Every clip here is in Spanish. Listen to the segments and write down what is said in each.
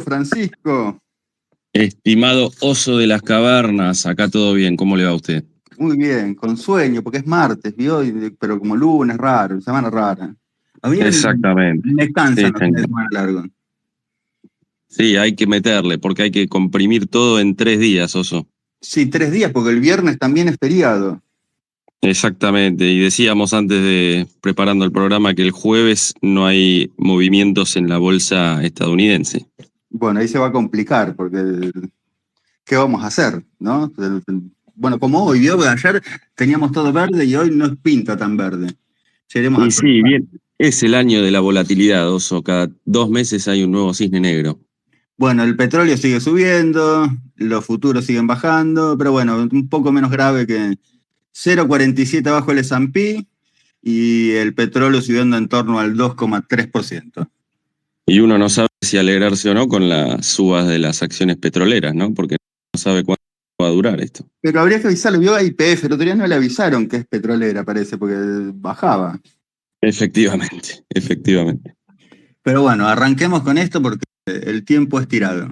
Francisco, Estimado oso de las cavernas, acá todo bien, ¿cómo le va a usted? muy bien, con sueño, porque es martes, ¿vio? Pero como lunes, raro, semana rara. A mí Exactamente. me cansan Sí, los fines de señor. semana largos. Sí, hay que meterle, porque hay que comprimir todo en 3 días, oso. Sí, 3 días, porque el viernes también es feriado. Exactamente, y decíamos antes de preparando el programa que el jueves no hay movimientos en la bolsa estadounidense. Bueno, ahí se va a complicar, porque ¿qué vamos a hacer, no? Bueno, como hoy, ¿vio? Ayer teníamos todo verde y hoy no pinta tan verde. Llegaremos Y al sí, próximo. bien, es el año de la volatilidad, oso. Cada 2 meses hay un nuevo cisne negro. Bueno, el petróleo sigue subiendo, los futuros siguen bajando, pero bueno, un poco menos grave que 0,47 abajo el S&P y el petróleo subiendo en torno al 2,3%. Y uno no sabe si alegrarse o no con las subas de las acciones petroleras, ¿no? Porque no sabe cuánto va a durar esto. Pero habría que avisarle, vio a YPF, el otro día no le avisaron que es petrolera, parece, porque bajaba. Efectivamente, efectivamente. Pero bueno, arranquemos con esto porque el tiempo es tirado.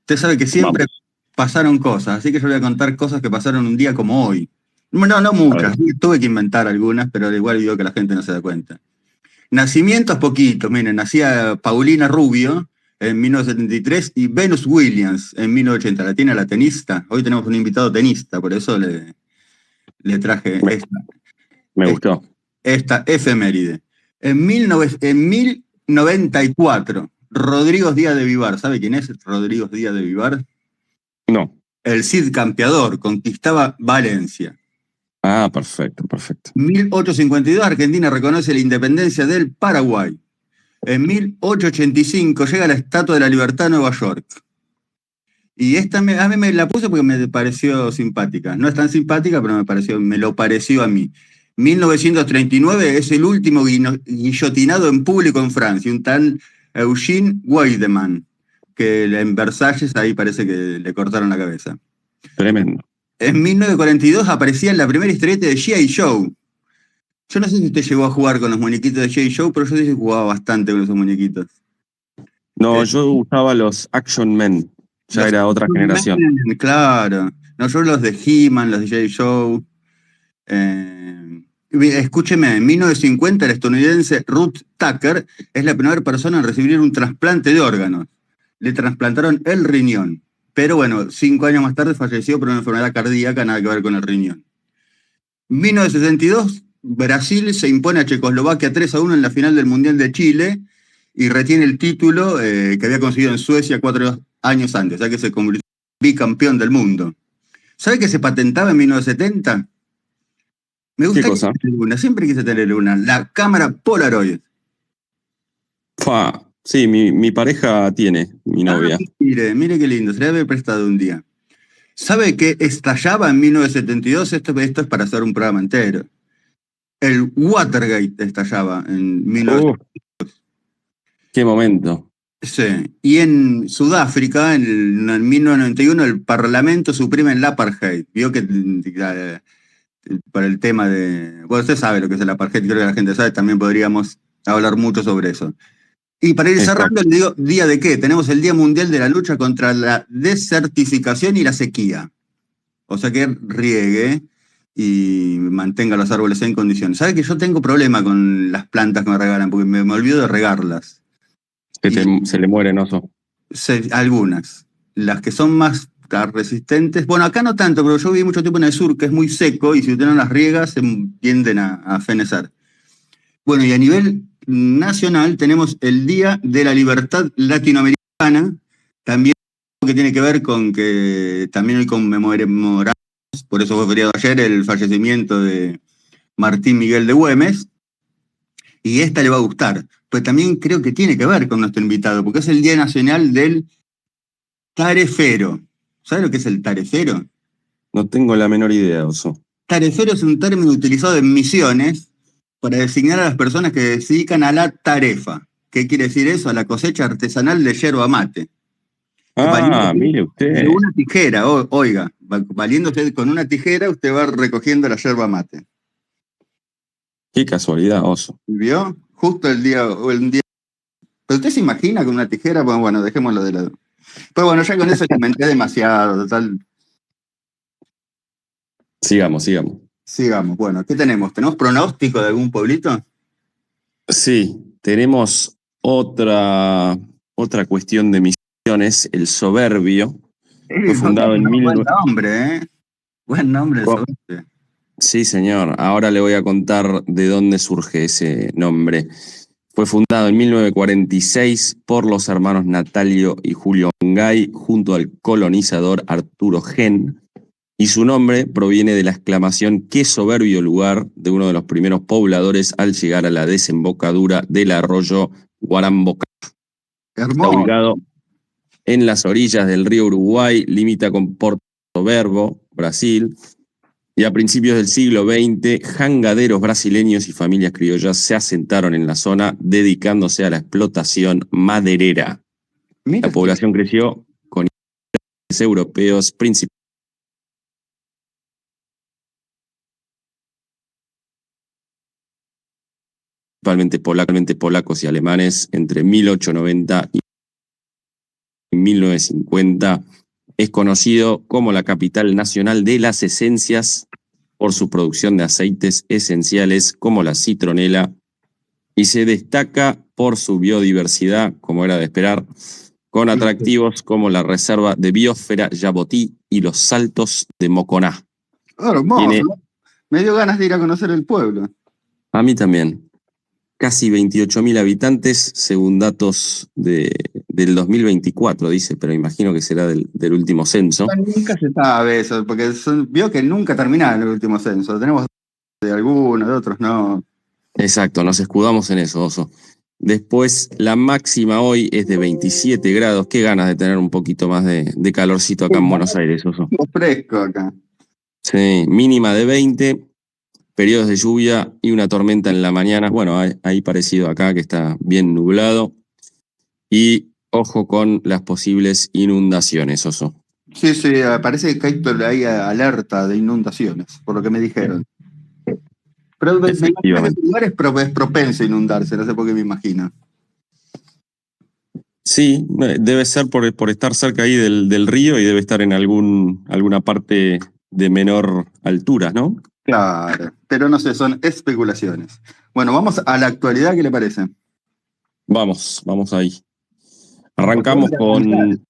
Usted sabe que siempre Vamos, pasaron cosas, así que yo voy a contar cosas que pasaron un día como hoy. No, no a ver. muchas, tuve que inventar algunas, pero igual digo que la gente no se da cuenta. Nacimientos poquitos, miren, nacía Paulina Rubio en 1973 y Venus Williams en 1980. La tiene la tenista. Hoy tenemos un invitado tenista, por eso le traje Me, me esta, gustó. esta efeméride. En 1094, Rodrigo Díaz de Vivar. ¿Sabe quién es Rodrigo Díaz de Vivar? No. El Cid Campeador, conquistaba Valencia. Ah, perfecto, perfecto. 1852, Argentina reconoce la independencia del Paraguay. En 1885 llega la Estatua de la Libertad a Nueva York. Y esta a mí me la puse porque me pareció simpática. No es tan simpática, pero me lo pareció a mí. 1939 es el último guillotinado en público en Francia, un tal Eugène Weidemann, que en Versalles ahí parece que le cortaron la cabeza. Tremendo. En 1942 aparecía en la primera historieta de G.I. Joe. Yo no sé si usted llegó a jugar con los muñequitos de G.I. Joe, pero yo sí jugaba bastante con esos muñequitos. No, Eh, yo usaba los Action Men. Ya Los era otra generación. Men, claro. No, yo los de He-Man, los de J. Joe. Escúcheme, en 1950 el estadounidense Ruth Tucker es la primera persona en recibir un trasplante de órganos. Le trasplantaron el riñón. Pero bueno, 5 años más tarde falleció por una enfermedad cardíaca, nada que ver con el riñón. 1962, Brasil se impone a Checoslovaquia 3-1 en la final del Mundial de Chile y retiene el título que había conseguido en Suecia 4 años antes, o sea que se convirtió en bicampeón del mundo. ¿Sabe que se patentaba en 1970? Me ¿Qué gustaría cosa? tener una, siempre quise tener una, la cámara Polaroid. Fa. Sí, mi pareja tiene, mi Ah, novia. mire qué lindo, se le había prestado un día. ¿Sabe que estallaba en 1972? Esto es para hacer un programa entero. El Watergate estallaba en 1972. Uf, qué momento. Sí, y en Sudáfrica, en 1991, el Parlamento suprime el apartheid. Vio que para el tema de... Bueno, usted sabe lo que es el apartheid, creo que la gente sabe, también podríamos hablar mucho sobre eso. Y para ir cerrando, Exacto. le digo, ¿día de qué? Tenemos el Día Mundial de la Lucha contra la Desertificación y la Sequía. O sea que riegue y mantenga los árboles en condiciones. ¿Sabe que yo tengo problema con las plantas que me regalan? Porque me olvido de regarlas. Se le muere, oso. Algunas. Las que son más resistentes. Bueno, acá no tanto, pero yo viví mucho tiempo en el sur, que es muy seco, y si usted no las riega, se tienden a fenecer. Bueno, y a nivel nacional tenemos el Día de la Libertad Latinoamericana, también que tiene que ver con que también hoy conmemoramos, por eso fue feriado ayer, el fallecimiento de Martín Miguel de Güemes, y esta le va a gustar. Pues también creo que tiene que ver con nuestro invitado, porque es el Día Nacional del Tarefero. ¿Sabe lo que es el tarefero? No tengo la menor idea, oso. Tarefero es un término utilizado en Misiones para designar a las personas que se dedican a la tarefa. ¿Qué quiere decir eso? A la cosecha artesanal de yerba mate. Ah, Valiéndose mire de usted. una tijera, oiga, valiéndose con una tijera, usted va recogiendo la yerba mate. Qué casualidad, oso. ¿Vio? Justo el día Pero usted se imagina con una tijera, bueno, dejémoslo de lado. Pero bueno, ya con eso comenté demasiado, total. Sigamos. Sigamos. Bueno, ¿qué tenemos? ¿Tenemos pronóstico de algún pueblito? Sí, tenemos otra cuestión de misiones, el Soberbio. Fue fundado en Buen nombre, ¿eh? Buen nombre eso. Sí, señor. Ahora le voy a contar de dónde surge ese nombre. Fue fundado en 1946 por los hermanos Natalio y Julio Ongay junto al colonizador Arturo Gen, y su nombre proviene de la exclamación "qué soberbio lugar" de uno de los primeros pobladores al llegar a la desembocadura del arroyo Guaramboca. Está Hermoso. ubicado en las orillas del río Uruguay, limita con Porto Verbo, Brasil, y a principios del siglo XX, jangaderos brasileños y familias criollas se asentaron en la zona, dedicándose a la explotación maderera. Mira, La población creció con inmigrantes europeos, principalmente polacos y alemanes, entre 1890 y 1950. Es conocido como la capital nacional de las esencias por su producción de aceites esenciales como la citronela, y se destaca por su biodiversidad, como era de esperar, con atractivos como la reserva de biosfera Yabotí y los saltos de Moconá. Hermoso. Me dio ganas de ir a conocer el pueblo. A mí también. Casi 28.000 habitantes, según datos del 2024, dice, pero imagino que será del último censo. Nunca se sabe eso, porque vio que nunca terminaba en el último censo. Tenemos de algunos, de otros no. Exacto, nos escudamos en eso, Oso. Después, la máxima hoy es de 27 grados. Qué ganas de tener un poquito más de calorcito acá en Buenos Aires, Oso. Fresco acá. Sí, mínima de 20, periodos de lluvia y una tormenta en la mañana. Bueno, ahí parecido acá, que está bien nublado. Y ojo con las posibles inundaciones, Oso. Sí, parece que hay alerta de inundaciones, por lo que me dijeron. Pero me imagino que ese lugar es propenso a inundarse, no sé por qué me imagino. Sí, debe ser por estar cerca ahí del río y debe estar en alguna parte de menor altura, ¿no? Claro, pero no sé, son especulaciones. Bueno, vamos a la actualidad, ¿qué le parece? Vamos ahí. Arrancamos con...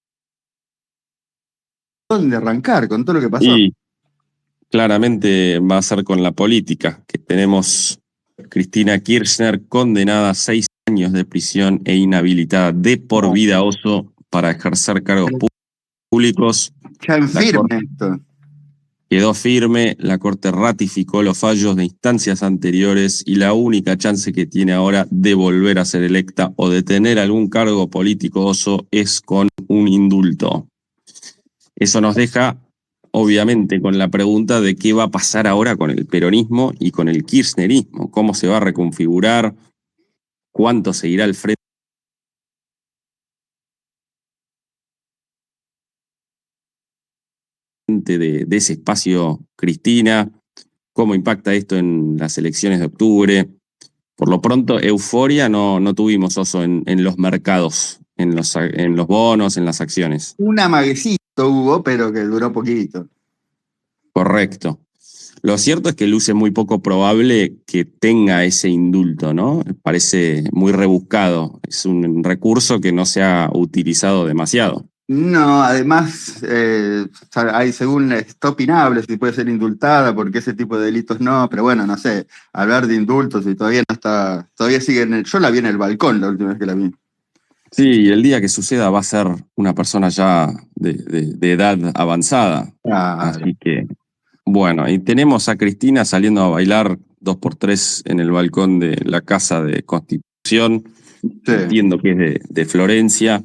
¿Dónde arrancar con todo lo que pasó? Y claramente va a ser con la política, que tenemos Cristina Kirchner condenada a 6 años de prisión e inhabilitada de por vida, Oso, para ejercer cargos públicos. Ya en firme esto. Quedó firme, la Corte ratificó los fallos de instancias anteriores y la única chance que tiene ahora de volver a ser electa o de tener algún cargo político, Oso, es con un indulto. Eso nos deja, obviamente, con la pregunta de qué va a pasar ahora con el peronismo y con el kirchnerismo, cómo se va a reconfigurar, cuánto seguirá al frente de ese espacio Cristina, cómo impacta esto en las elecciones de octubre. Por lo pronto, euforia no tuvimos, Oso, en los mercados, en los bonos, en las acciones. Un amaguecito hubo, pero que duró poquito. Correcto. Lo cierto es que luce muy poco probable que tenga ese indulto, ¿no? Parece muy rebuscado. Es un recurso que no se ha utilizado demasiado. No, además, hay según está opinable si puede ser indultada, porque ese tipo de delitos no, pero bueno, no sé, hablar de indultos y todavía no está, todavía sigue yo la vi en el balcón la última vez que la vi. Sí, y el día que suceda va a ser una persona ya de edad avanzada. Claro. Así que, bueno, y tenemos a Cristina saliendo a bailar 2x3 en el balcón de la Casa de Constitución, Sí. Entiendo que es de Florencia,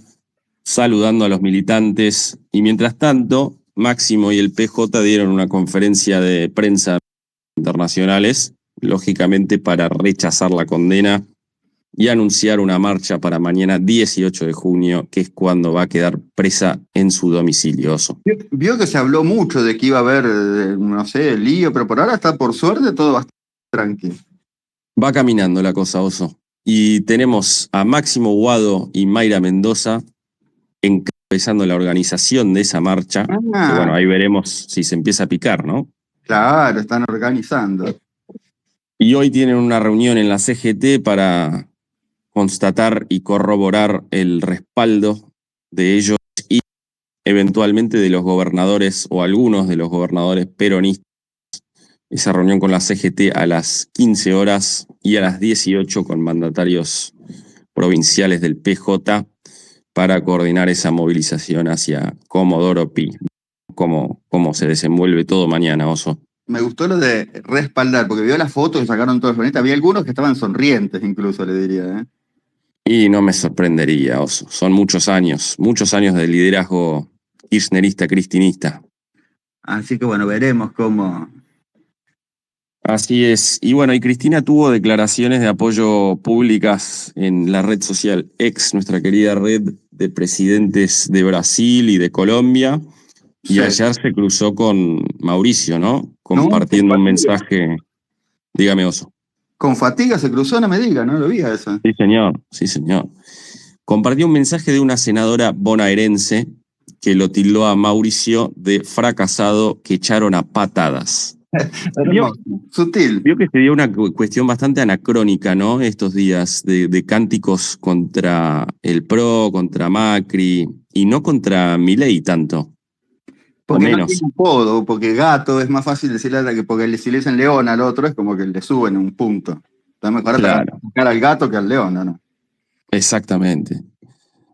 saludando a los militantes, y mientras tanto, Máximo y el PJ dieron una conferencia de prensa internacionales, lógicamente para rechazar la condena y anunciar una marcha para mañana 18 de junio, que es cuando va a quedar presa en su domicilio, Oso. Vio que se habló mucho de que iba a haber, no sé, lío, pero por ahora está por suerte todo bastante tranquilo. Va caminando la cosa, Oso. Y tenemos a Máximo Guado y Mayra Mendoza encabezando la organización de esa marcha, que bueno, ahí veremos si se empieza a picar, ¿no? Claro, están organizando. Y hoy tienen una reunión en la CGT para constatar y corroborar el respaldo de ellos y eventualmente de los gobernadores o algunos de los gobernadores peronistas. Esa reunión con la CGT a las 15 horas y a las 18 con mandatarios provinciales del PJ para coordinar esa movilización hacia Comodoro Pi. Cómo se desenvuelve todo mañana, Oso. Me gustó lo de respaldar, porque vio las fotos que sacaron todos los peronistas. Había algunos que estaban sonrientes, incluso, le diría, ¿eh? Y no me sorprendería, Oso. Son muchos años de liderazgo kirchnerista, cristinista. Así que bueno, veremos cómo... Así es. Y bueno, y Cristina tuvo declaraciones de apoyo públicas en la red social X, nuestra querida red de presidentes de Brasil y de Colombia. Y Sí. ayer se cruzó con Mauricio, ¿no? Compartiendo un mensaje. Dígame, Oso. Con fatiga se cruzó, no me diga, no lo vi a eso. Sí, señor, sí, señor. Compartió un mensaje de una senadora bonaerense que lo tildó a Mauricio de fracasado que echaron a patadas. Sutil. Vio que se dio una cuestión bastante anacrónica, ¿no? Estos días de cánticos contra el PRO, contra Macri, y no contra Milei tanto. Porque menos. No tiene un podo, porque gato es más fácil decirle que porque si le dicen león al otro es como que le suben un punto. Está mejor Claro. atacar al gato que al león, ¿no? Exactamente.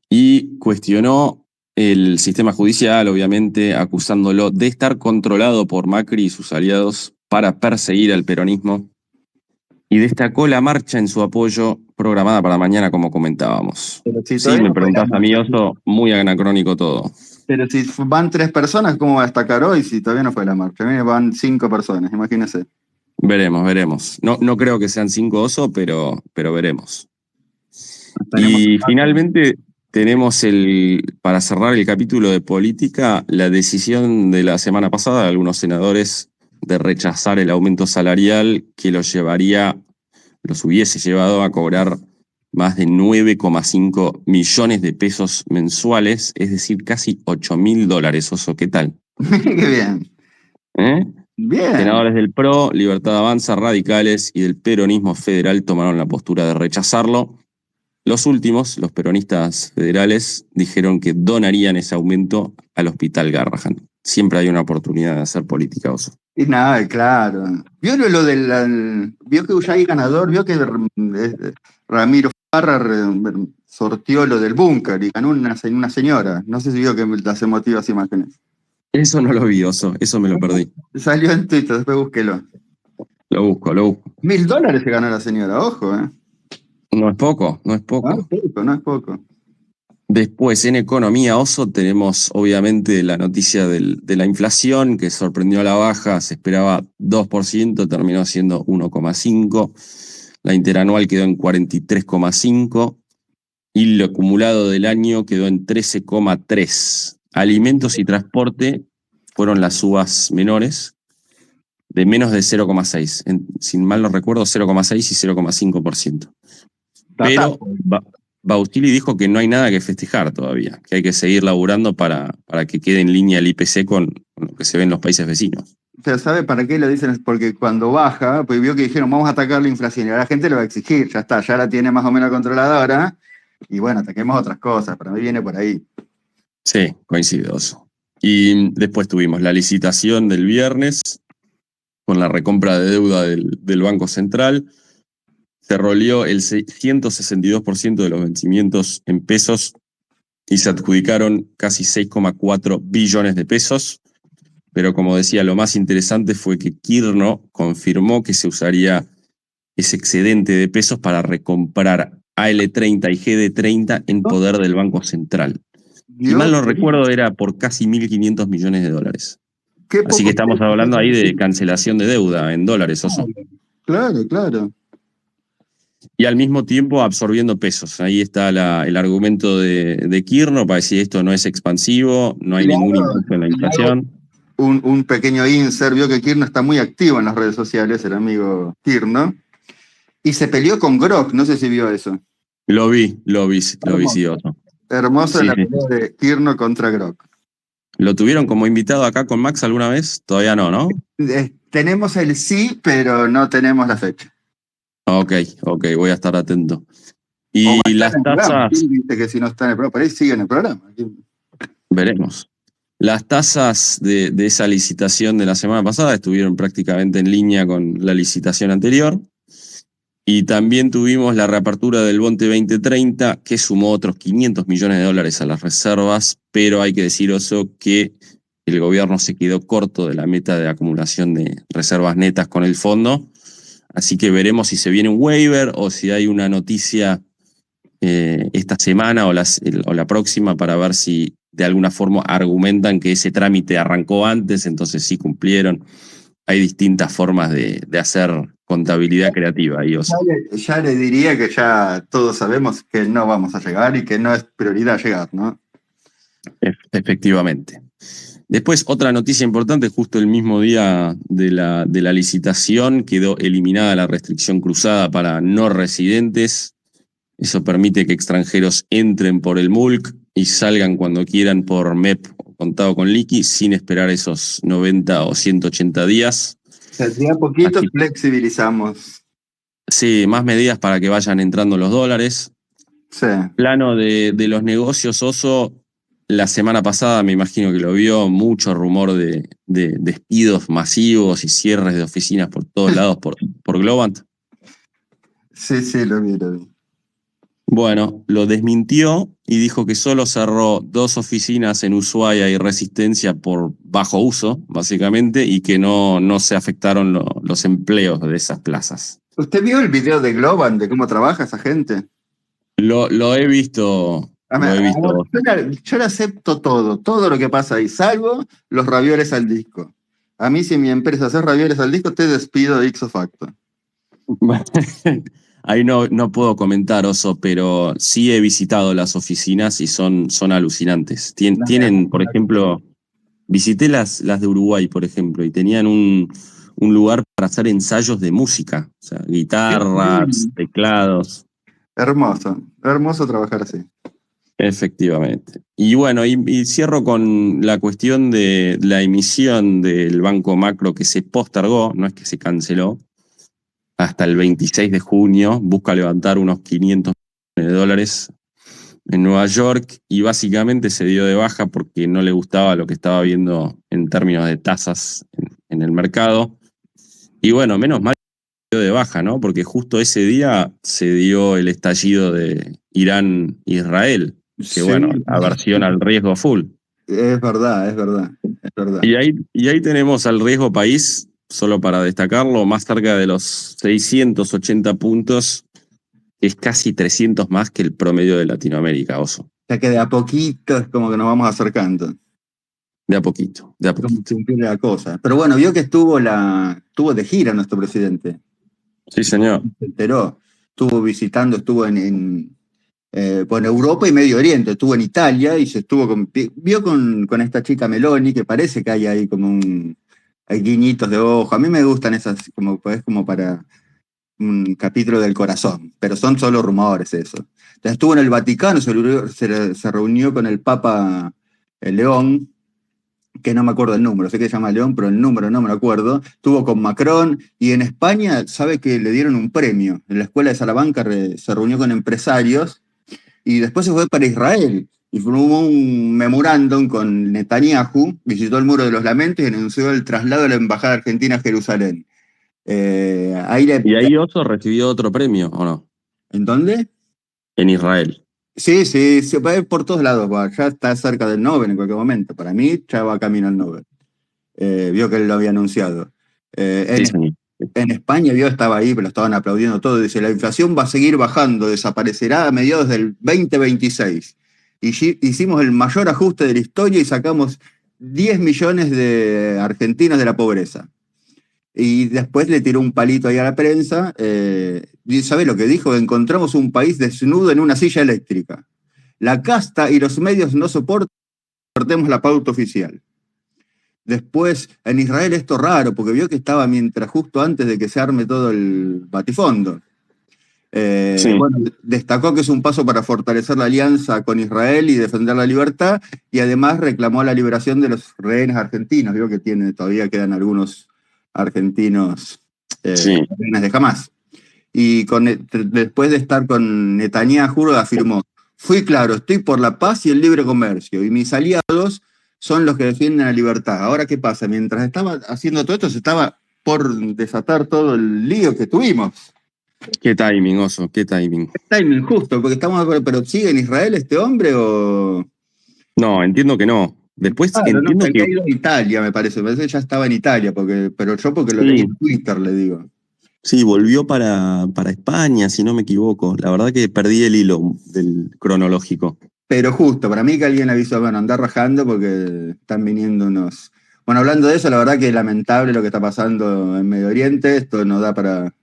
Y cuestionó el sistema judicial, obviamente, acusándolo de estar controlado por Macri y sus aliados para perseguir al peronismo. Y destacó la marcha en su apoyo programada para mañana, como comentábamos. Si sí, me preguntás a mí, Oso, muy anacrónico todo. Pero si van 3 personas, ¿cómo va a destacar hoy si todavía no fue la marcha? A mí van 5 personas, imagínese. Veremos. No creo que sean 5, Oso, pero veremos. Y finalmente tenemos para cerrar el capítulo de política, la decisión de la semana pasada de algunos senadores de rechazar el aumento salarial que los hubiese llevado a cobrar más de 9,5 millones de pesos mensuales, es decir, casi $8.000, Oso. ¿Qué tal? Qué bien. Bien. Senadores del PRO, Libertad Avanza, Radicales y del peronismo federal tomaron la postura de rechazarlo. Los últimos, los peronistas federales, dijeron que donarían ese aumento al Hospital Garrahan. Siempre hay una oportunidad de hacer política, Oso. Y nada, claro. ¿Vio lo vio que ya hay ganador? ¿Vio que Ramiro Farra sortió lo del búnker y ganó una señora? No sé si vio que las emotivas imágenes. Eso no lo vi, Oso. Eso me lo perdí. Salió en Twitter, después búsquelo. Lo busco. $1.000 se ganó la señora, ojo, ¿eh? No es poco. No es poco. Después, en economía, Oso, tenemos obviamente la noticia de la inflación, que sorprendió a la baja, se esperaba 2%, terminó siendo 1,5%. La interanual quedó en 43,5%, y lo acumulado del año quedó en 13,3%. Alimentos y transporte fueron las subas menores, de menos de 0,6%. Sin mal no recuerdo, 0,6% y 0,5%. Pero Baustili dijo que no hay nada que festejar todavía, que hay que seguir laburando para que quede en línea el IPC con lo que se ve en los países vecinos. O sea, ¿sabe para qué lo dicen? Es porque cuando baja, pues vio que dijeron vamos a atacar la inflación y ahora la gente lo va a exigir, ya está, ya la tiene más o menos controlada ahora, y bueno, ataquemos otras cosas, para mí viene por ahí. Sí, coincido. Y después tuvimos la licitación del viernes con la recompra de deuda del Banco Central. Se roleó el 162% de los vencimientos en pesos y se adjudicaron casi 6,4 billones de pesos. Pero como decía, lo más interesante fue que Kirchner confirmó que se usaría ese excedente de pesos para recomprar AL30 y GD30 en poder del Banco Central. Si mal no recuerdo, era por casi 1.500 millones de dólares. Así que estamos hablando ahí de cancelación de deuda en dólares, Oso. Claro. Y al mismo tiempo absorbiendo pesos. Ahí está el argumento de Kirchner para decir esto no es expansivo, no hay ningún impacto en la inflación. Un pequeño insert, vio que Kirchner está muy activo en las redes sociales, el amigo Kirchner, Y se peleó con Grok, no sé si vio eso. Lo vi, sí, Oso. Hermosa Sí, la sí. pelea de Kirno contra Grok. ¿Lo tuvieron como invitado acá con Max alguna vez? Todavía no, ¿no? Tenemos el sí, pero no tenemos la fecha. Ok, voy a estar atento. O Y va a estar en las el programa. tasas, ¿Quién dice que si no está en el programa? Por ahí sigue en el programa. veremos. Las tasas de esa licitación de la semana pasada estuvieron prácticamente en línea con la licitación anterior. Y también tuvimos la reapertura del Bonte 2030, que sumó otros 500 millones de dólares a las reservas, pero hay que decir, Oso, que el gobierno se quedó corto de la meta de acumulación de reservas netas con el fondo. Así que veremos si se viene un waiver o si hay una noticia esta semana o la próxima para ver si de alguna forma argumentan que ese trámite arrancó antes, entonces sí cumplieron. Hay distintas formas de hacer contabilidad creativa ahí, Oso. Ya le diría que ya todos sabemos que no vamos a llegar y que no es prioridad llegar, ¿no? Efectivamente. Después, otra noticia importante, justo el mismo día de la licitación, quedó eliminada la restricción cruzada para no residentes. Eso permite que extranjeros entren por el MULC y salgan cuando quieran por MEP o contado con liqui sin esperar esos 90 o 180 días. De a poquito Así, flexibilizamos. sí, más medidas para que vayan entrando los dólares. Sí. Plano de los negocios, Oso, la semana pasada me imagino que lo vio, mucho rumor de despidos masivos y cierres de oficinas por todos lados por Globant. Sí, lo vi. Bueno, lo desmintió y dijo que solo cerró 2 oficinas en Ushuaia y Resistencia por bajo uso, básicamente, y que no se afectaron los empleos de esas plazas. ¿Usted vio el video de Globan, de cómo trabaja esa gente? Lo he visto, lo he visto. Yo le acepto todo lo que pasa ahí, salvo los ravioles al disco. A mí, si mi empresa hace ravioles al disco, te despido de ipso facto. Ahí no puedo comentar, Oso, pero sí he visitado las oficinas y son alucinantes. Tienen, por ejemplo, visité las de Uruguay, por ejemplo, y tenían un lugar para hacer ensayos de música, o sea, guitarras, teclados. Hermoso trabajar así. Efectivamente. Y bueno, y cierro con la cuestión de la emisión del Banco Macro que se postergó, no es que se canceló, hasta el 26 de junio, busca levantar unos 500 millones de dólares en Nueva York y básicamente se dio de baja porque no le gustaba lo que estaba viendo en términos de tasas en el mercado. Y bueno, menos mal que se dio de baja, ¿no? Porque justo ese día se dio el estallido de Irán-Israel, que Sí, bueno, aversión al riesgo full. es verdad. Y ahí tenemos al riesgo país, solo para destacarlo, más cerca de los 680 puntos, es casi 300 más que el promedio de Latinoamérica, Oso. Ya que de a poquito es como que nos vamos acercando. De a poquito, de a Como poquito. cumplir la cosa. Pero bueno, vio que estuvo de gira nuestro presidente. Sí, señor. Se enteró. Estuvo visitando, estuvo en Europa y Medio Oriente. Estuvo en Italia y vio con esta chica Meloni, que parece que hay ahí como hay guiñitos de ojo. A mí me gustan esas, es como para un capítulo del corazón, pero son solo rumores eso. Entonces estuvo en el Vaticano, se reunió con el Papa León, que no me acuerdo el número, sé que se llama León, pero el número no me lo acuerdo. Estuvo con Macron y en España, sabe que le dieron un premio. En la escuela de Salamanca se reunió con empresarios y después se fue para Israel y firmó un memorándum con Netanyahu, visitó el Muro de los Lamentos y anunció el traslado de la Embajada Argentina a Jerusalén. Y ahí Oso recibió otro premio, ¿o no? ¿En dónde? En Israel. Sí, va a ir por todos lados, ya está cerca del Nobel en cualquier momento. Para mí ya va camino al Nobel. Vio que él lo había anunciado. Sí, señor. En España estaba ahí, pero lo estaban aplaudiendo todo. Dice, la inflación va a seguir bajando, desaparecerá a mediados del 2026. Y hicimos el mayor ajuste de la historia y sacamos 10 millones de argentinos de la pobreza. Y después le tiró un palito ahí a la prensa. ¿Sabe lo que dijo? Encontramos un país desnudo en una silla eléctrica. La casta y los medios no soportemos la pauta oficial. Después, en Israel esto raro, porque vio que estaba justo antes de que se arme todo el batifondo. Sí. Bueno, destacó que es un paso para fortalecer la alianza con Israel y defender la libertad, y además reclamó la liberación de los rehenes argentinos. Vio que todavía quedan algunos argentinos Sí. rehenes de Hamás. Y después de estar con Netanyahu afirmó: fui claro, estoy por la paz y el libre comercio, y mis aliados son los que defienden la libertad. Ahora, ¿qué pasa? Mientras estaba haciendo todo esto, se estaba por desatar todo el lío que tuvimos. Qué timing, Oso, qué timing. Timing justo, porque estamos, pero ¿sigue en Israel este hombre o...? No, entiendo que no. Después Claro, no, entiendo se que había ido a Italia, me parece que ya estaba en Italia, pero yo porque lo leí sí, en Twitter, le digo. sí, volvió para España, si no me equivoco. La verdad que perdí el hilo del cronológico. Pero justo, para mí que alguien le avisó, bueno, andar rajando porque están viniendo unos... Bueno, hablando de eso, la verdad que es lamentable lo que está pasando en Medio Oriente, esto no da para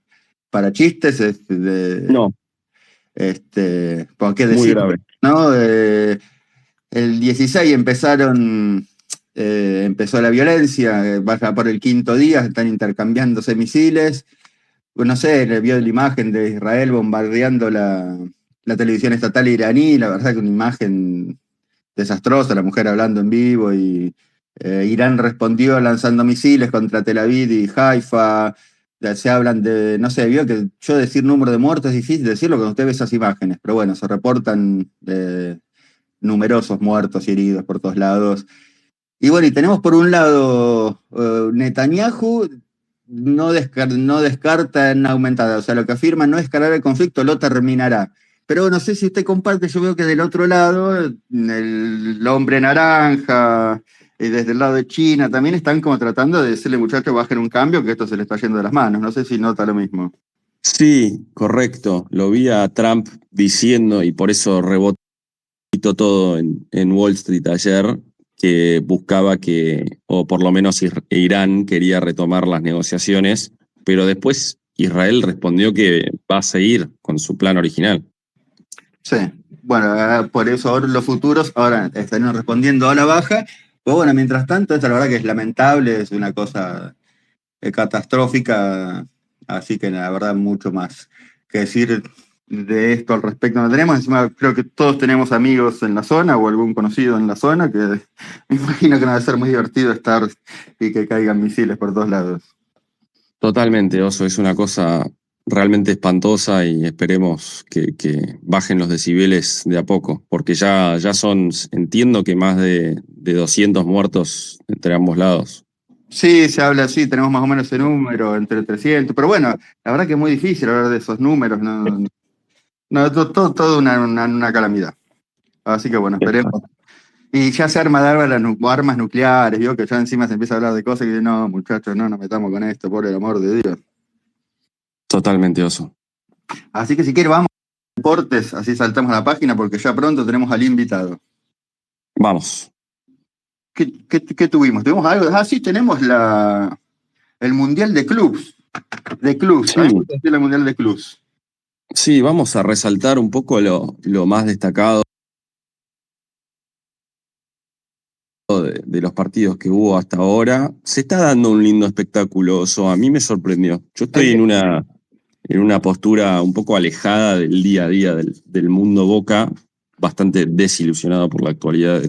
chistes, No, ¿por qué muy decir? grave. ¿No? El 16 empezó la violencia, vaya por el quinto día, están intercambiándose misiles. No sé, le vio la imagen de Israel bombardeando la televisión estatal iraní, la verdad que una imagen desastrosa, la mujer hablando en vivo, y Irán respondió lanzando misiles contra Tel Aviv y Haifa. Ya se hablan de, no sé, vio que yo decir número de muertos es difícil decirlo cuando usted ve esas imágenes, pero bueno, se reportan numerosos muertos y heridos por todos lados. Y bueno, y tenemos por un lado Netanyahu no descarta en aumentada, o sea, lo que afirma no escalar el conflicto lo terminará. Pero no sé si usted comparte, yo veo que del otro lado, el hombre naranja, y desde el lado de China, también están como tratando de decirle, muchachos, bajen un cambio, que esto se le está yendo de las manos. No sé si nota lo mismo. Sí, correcto. Lo vi a Trump diciendo, y por eso rebotó todo en Wall Street ayer, que buscaba que, o por lo menos Irán quería retomar las negociaciones, pero después Israel respondió que va a seguir con su plan original. Sí, bueno, por eso ahora los futuros ahora están respondiendo a la baja. Pero bueno, mientras tanto, esta la verdad que es lamentable, es una cosa catastrófica, así que la verdad mucho más que decir de esto al respecto no tenemos. Encima creo que todos tenemos amigos en la zona o algún conocido en la zona, que me imagino que no debe ser muy divertido estar y que caigan misiles por todos lados. Totalmente, Oso, es una cosa realmente espantosa y esperemos que bajen los decibeles de a poco, porque ya son, entiendo que más de 200 muertos entre ambos lados. Sí, se habla así, tenemos más o menos ese número, entre 300, pero bueno, la verdad que es muy difícil hablar de esos números, no, todo una calamidad. Así que bueno, esperemos. Y ya se arma de armas nucleares, vio que ya encima se empieza a hablar de cosas que no, muchachos, no nos metamos con esto, por el amor de Dios. Totalmente, Oso. Así que si quiere vamos a deportes, así saltamos a la página porque ya pronto tenemos al invitado. Vamos. ¿Qué tuvimos? ¿Tuvimos algo? Ah, sí, tenemos el Mundial de Clubs. Sí. A mí me gusta decir el Mundial de Clubs. Sí, vamos a resaltar un poco lo más destacado de los partidos que hubo hasta ahora. Se está dando un lindo espectáculo, Oso. A mí me sorprendió. Yo estoy en una postura un poco alejada del día a día del mundo Boca, bastante desilusionado por la actualidad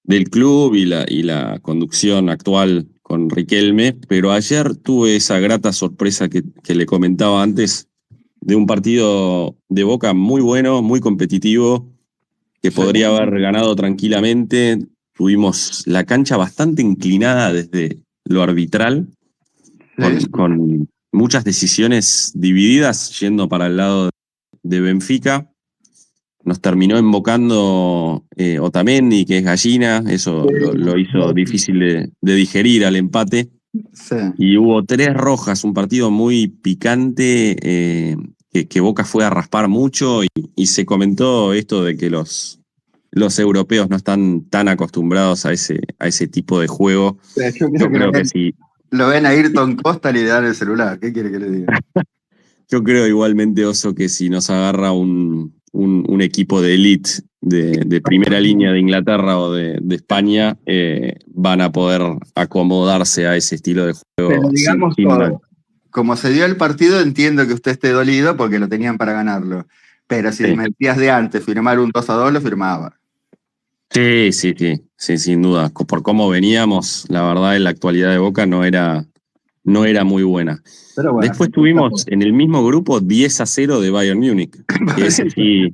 del club y la conducción actual con Riquelme, pero ayer tuve esa grata sorpresa que le comentaba antes, de un partido de Boca muy bueno, muy competitivo, que podría haber ganado tranquilamente. Tuvimos la cancha bastante inclinada desde lo arbitral, con muchas decisiones divididas yendo para el lado de Benfica. Nos terminó invocando Otamendi, que es gallina, eso lo hizo difícil de digerir al empate. Sí. Y hubo 3 rojas, un partido muy picante, que Boca fue a raspar mucho, y se comentó esto de que los europeos no están tan acostumbrados a ese tipo de juego. Yo creo que sí. Lo ven a Ayrton Costa y le dan el celular. ¿Qué quiere que le diga? Yo creo igualmente, Oso, que si nos agarra un equipo de elite de primera línea de Inglaterra o de España, van a poder acomodarse a ese estilo de juego Pero digamos sin mal. como se dio el partido, entiendo que usted esté dolido porque lo tenían para ganarlo. Pero si Sí. me decías de antes firmar un 2-2, lo firmaba. Sí, sin duda. Por cómo veníamos, la verdad, en la actualidad de Boca no era muy buena. Pero bueno, Después tuvimos en el mismo grupo 10-0 de Bayern Múnich, que ese sí,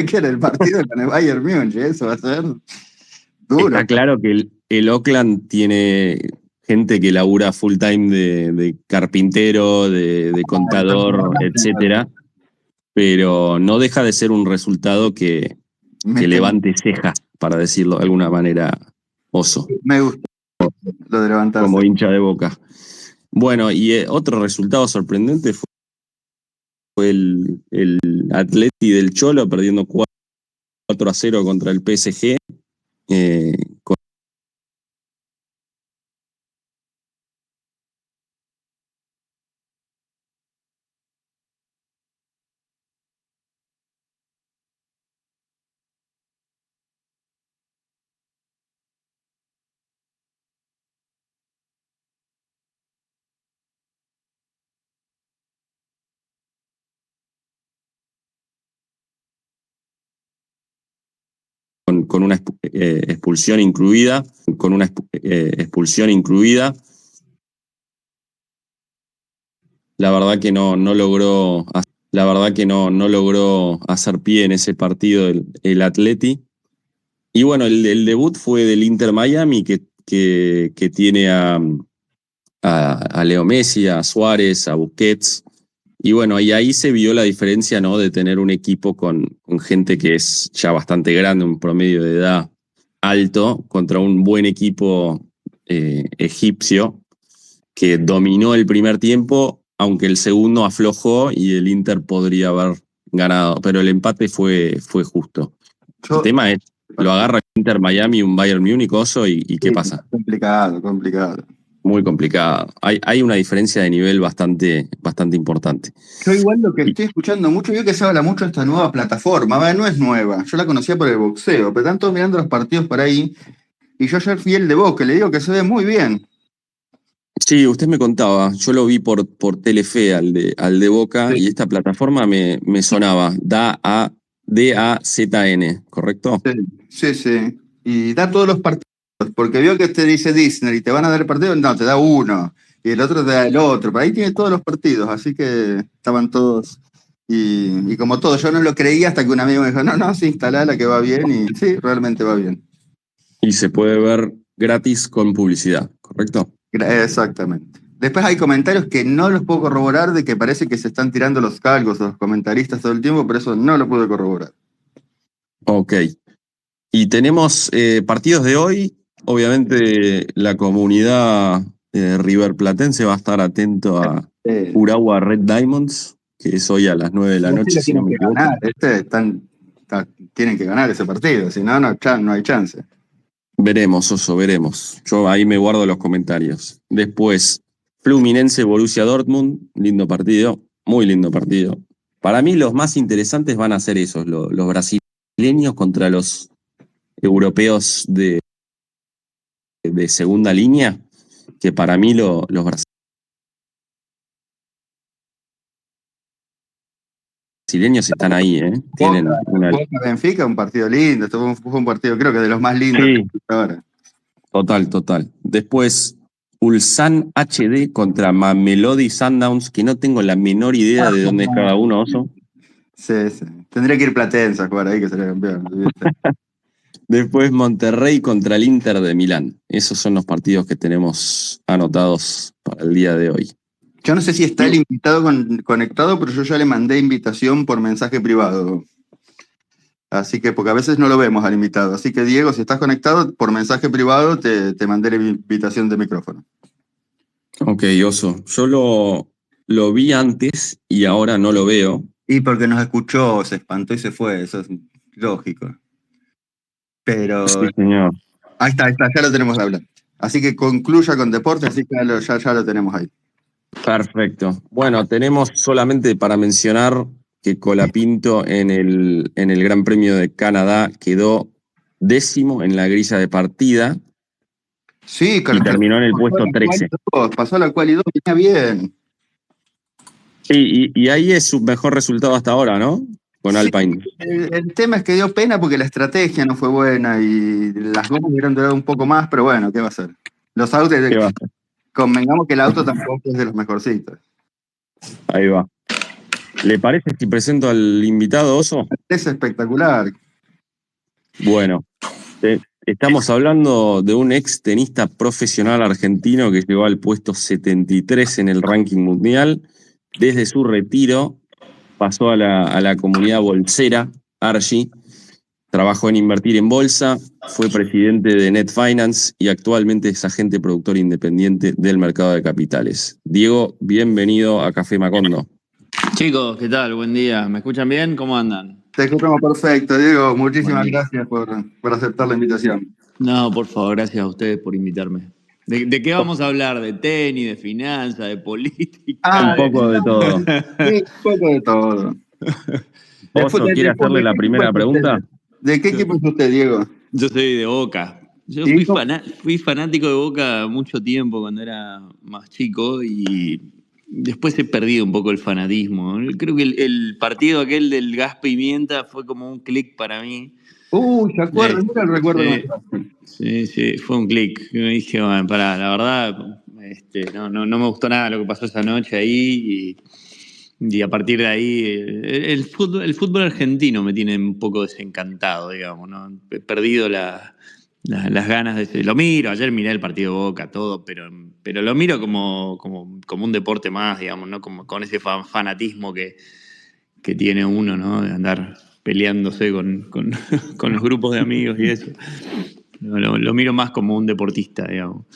que era el partido con el Bayern Múnich, eso va a ser duro. está claro que el Oakland tiene gente que labura full time de carpintero, de contador, etcétera, pero no deja de ser un resultado que levante cejas, para decirlo de alguna manera, Oso, Me gusta lo de levantarse. como hincha de Boca. Bueno, y otro resultado sorprendente fue el Atleti del Cholo perdiendo 4-0 contra el PSG. Con una expulsión incluida, la verdad que no logró, no logró hacer pie en ese partido el Atleti. Y bueno, el debut fue del Inter Miami, que tiene a Leo Messi, a Suárez, a Busquets. Y bueno, y ahí se vio la diferencia, ¿no? De tener un equipo con gente que es ya bastante grande, un promedio de edad alto, contra un buen equipo egipcio que dominó el primer tiempo, aunque el segundo aflojó y el Inter podría haber ganado, pero el empate fue justo. El tema es, lo agarra el Inter Miami, un Bayern Múnich, Oso, y ¿qué pasa? Complicado. Muy complicado. Hay una diferencia de nivel bastante importante. Yo igual lo que estoy escuchando mucho, veo que se habla mucho de esta nueva plataforma. A ver, no es nueva, yo la conocía por el boxeo, pero están todos mirando los partidos por ahí. Y yo ayer fui el de Boca, le digo que se ve muy bien. Sí, usted me contaba, yo lo vi por Telefe al de Boca, Sí. y esta plataforma me sonaba, DAZN, ¿correcto? Sí. Y da todos los partidos, porque veo que te dice Disney y te van a dar el partido, no, te da uno, y el otro te da el otro, pero ahí tiene todos los partidos, así que estaban todos. Y como todo, yo no lo creía hasta que un amigo me dijo, no, sí, instalala que va bien, y sí, realmente va bien. Y se puede ver gratis con publicidad, ¿correcto? Exactamente. Después hay comentarios que no los puedo corroborar, de que parece que se están tirando los calcos los comentaristas todo el tiempo, pero eso no lo puedo corroborar. Ok. Y tenemos partidos de hoy. Obviamente la comunidad riverplatense va a a atento a Urawa Red Diamonds, que es hoy a las 9 de la noche, si no me equivoco. Ganar, tienen que ganar ese partido, si no, no hay chance. Veremos, Oso, veremos. Yo ahí me guardo los comentarios. Después, Fluminense Borussia Dortmund, lindo partido, muy lindo partido. Para mí los más interesantes van a ser esos, los brasileños contra los europeos de segunda línea, que para mí los brasileños están ahí, ¿eh? Tienen una... Benfica, un partido lindo, fue un partido creo que de los más lindos Sí, ahora. total. Después, Ulsan HD contra Mamelodi Sundowns, que no tengo la menor idea de dónde es cada uno, Oso. Sí. Tendría que ir Platense a jugar ahí, que sería campeón. Después Monterrey contra el Inter de Milán. Esos son los partidos que tenemos anotados para el día de hoy. Yo no sé si está el invitado conectado, pero yo ya le mandé invitación por mensaje privado. Así que, porque a veces no lo vemos al invitado. Así que, Diego, si estás conectado, por mensaje privado te mandé la invitación de micrófono. Ok, Oso. Yo lo vi antes y ahora no lo veo. Y porque nos escuchó, se espantó y se fue, eso es lógico. Pero Sí, señor. ahí está, ya lo tenemos hablando. Así que concluya con deporte, así que ya lo tenemos ahí. Perfecto. Bueno, tenemos solamente para mencionar que Colapinto en el Gran Premio de Canadá quedó 10º en la grilla de partida. Sí, y terminó en el puesto 13. Pasó a la quali 2, venía bien. Sí, y ahí es su mejor resultado hasta ahora, ¿no? Con Sí, Alpine. el tema es que dio pena porque la estrategia no fue buena y las gomas hubieran durado un poco más, pero bueno, ¿qué va a hacer? Los autos, ¿Qué va? convengamos que el auto tampoco es de los mejorcitos. Ahí va. ¿Le parece si presento al invitado, Oso? Es espectacular. Bueno, estamos hablando de un ex tenista profesional argentino que llegó al puesto 73 en el ranking mundial. Desde su retiro pasó a la comunidad bolsera, Archie. Trabajó en invertir en bolsa, fue presidente de Net Finance y actualmente es agente productor independiente del mercado de capitales. Diego, bienvenido a Café Macondo. Chicos, ¿qué tal? Buen día. ¿Me escuchan bien? ¿Cómo andan? Te escuchamos perfecto, Diego. Muchísimas Buenísimo. gracias por aceptar la invitación. No, por favor, gracias a ustedes por invitarme. ¿De qué vamos a hablar? ¿De tenis, de finanzas, de Un política? poco de todo. Un poco de todo. Oso, ¿quiere hacerle ¿De la qué equipo primera es usted? pregunta? ¿De qué equipo es usted, Diego? Yo soy de Boca. Yo ¿Y fui fanático de Boca mucho tiempo cuando era más chico y después he perdido un poco el fanatismo. Creo que el partido aquel del gas pimienta fue como un clic para mí. ¿Se acuerda? Eh, Mira el recuerdo sí, que me trajo. sí, fue un clic. Yo dije, bueno, pará, la verdad, no me gustó nada lo que pasó esa noche ahí y a partir de ahí el fútbol argentino me tiene un poco desencantado, digamos, ¿no? He perdido las ganas de... Lo miro, ayer miré el partido de Boca, todo, pero lo miro como un deporte más, digamos, ¿no? Como con ese fanatismo que tiene uno, ¿no? De andar peleándose con los grupos de amigos y eso. Lo miro más como un deportista, digamos.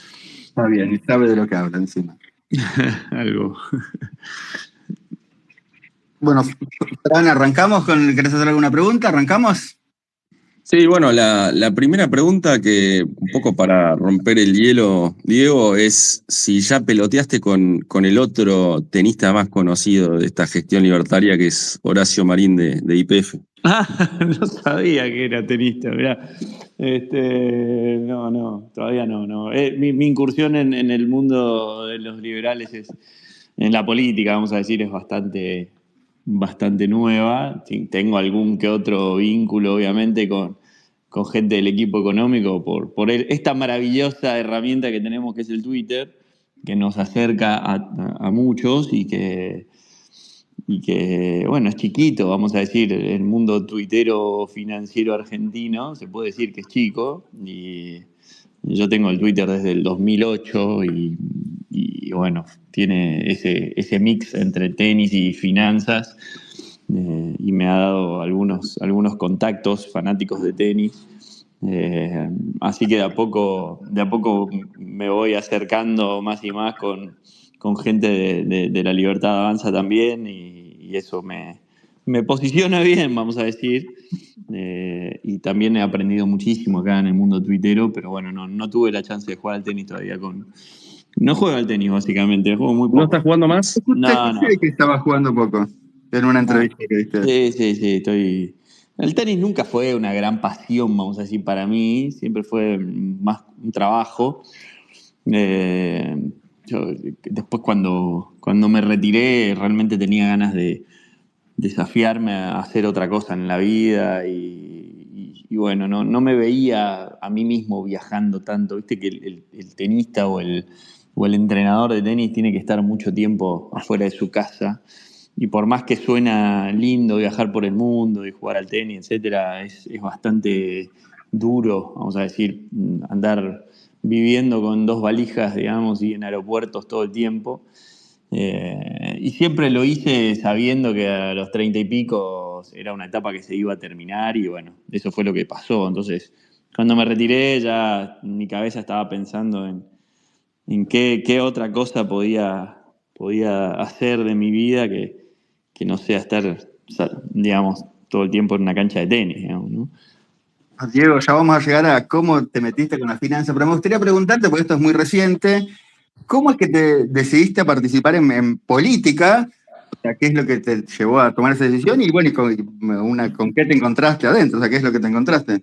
Está bien, y sabe de lo que habla encima. Algo. Bueno, Fran, ¿querés hacer alguna pregunta? ¿Arrancamos? Sí, bueno, la primera pregunta que, un poco para romper el hielo, Diego, es si ya peloteaste con el otro tenista más conocido de esta gestión libertaria, que es Horacio Marín de YPF. No sabía que era tenista, mirá. No, todavía no. Mi incursión en el mundo de los liberales en la política, vamos a decir, es bastante nueva. Sí, tengo algún que otro vínculo, obviamente, con gente del equipo económico por esta maravillosa herramienta que tenemos que es el Twitter, que nos acerca a muchos bueno, es chiquito, vamos a decir, el mundo tuitero financiero argentino, se puede decir que es chico, y yo tengo el Twitter desde el 2008 y bueno, tiene ese mix entre tenis y finanzas, y me ha dado algunos contactos fanáticos de tenis. Así que de a poco me voy acercando más y más con gente de la Libertad Avanza también y eso me posiciona bien, vamos a decir. Y también he aprendido muchísimo acá en el mundo tuitero, pero bueno, no tuve la chance de jugar al tenis todavía con... No juego al tenis, básicamente, juego muy ¿No estás poco. jugando más? Te No, no. escuché que estaba jugando poco en una Ah, entrevista que diste. sí, estoy... El tenis nunca fue una gran pasión, vamos a decir, para mí, siempre fue más un trabajo. Eh, Después cuando me retiré realmente tenía ganas de desafiarme a hacer otra cosa en la vida y bueno, no me veía a mí mismo viajando tanto. Viste que el tenista o el entrenador de tenis tiene que estar mucho tiempo afuera de su casa y por más que suena lindo viajar por el mundo y jugar al tenis, etcétera, es bastante duro, vamos a decir, andar viviendo con dos valijas, digamos, y en aeropuertos todo el tiempo. Y siempre lo hice sabiendo que a los 30 y pico era una etapa que se iba a terminar y bueno, eso fue lo que pasó. Entonces, cuando me retiré ya mi cabeza estaba pensando en qué otra cosa podía hacer de mi vida que no sea estar, digamos, todo el tiempo en una cancha de tenis, digamos, ¿no? Diego, ya vamos a llegar a cómo te metiste con la finanza, pero me gustaría preguntarte, porque esto es muy reciente, ¿cómo es que te decidiste a participar en política? O sea, ¿qué es lo que te llevó a tomar esa decisión? Y bueno, ¿con qué te encontraste adentro? O sea, ¿qué es lo que te encontraste?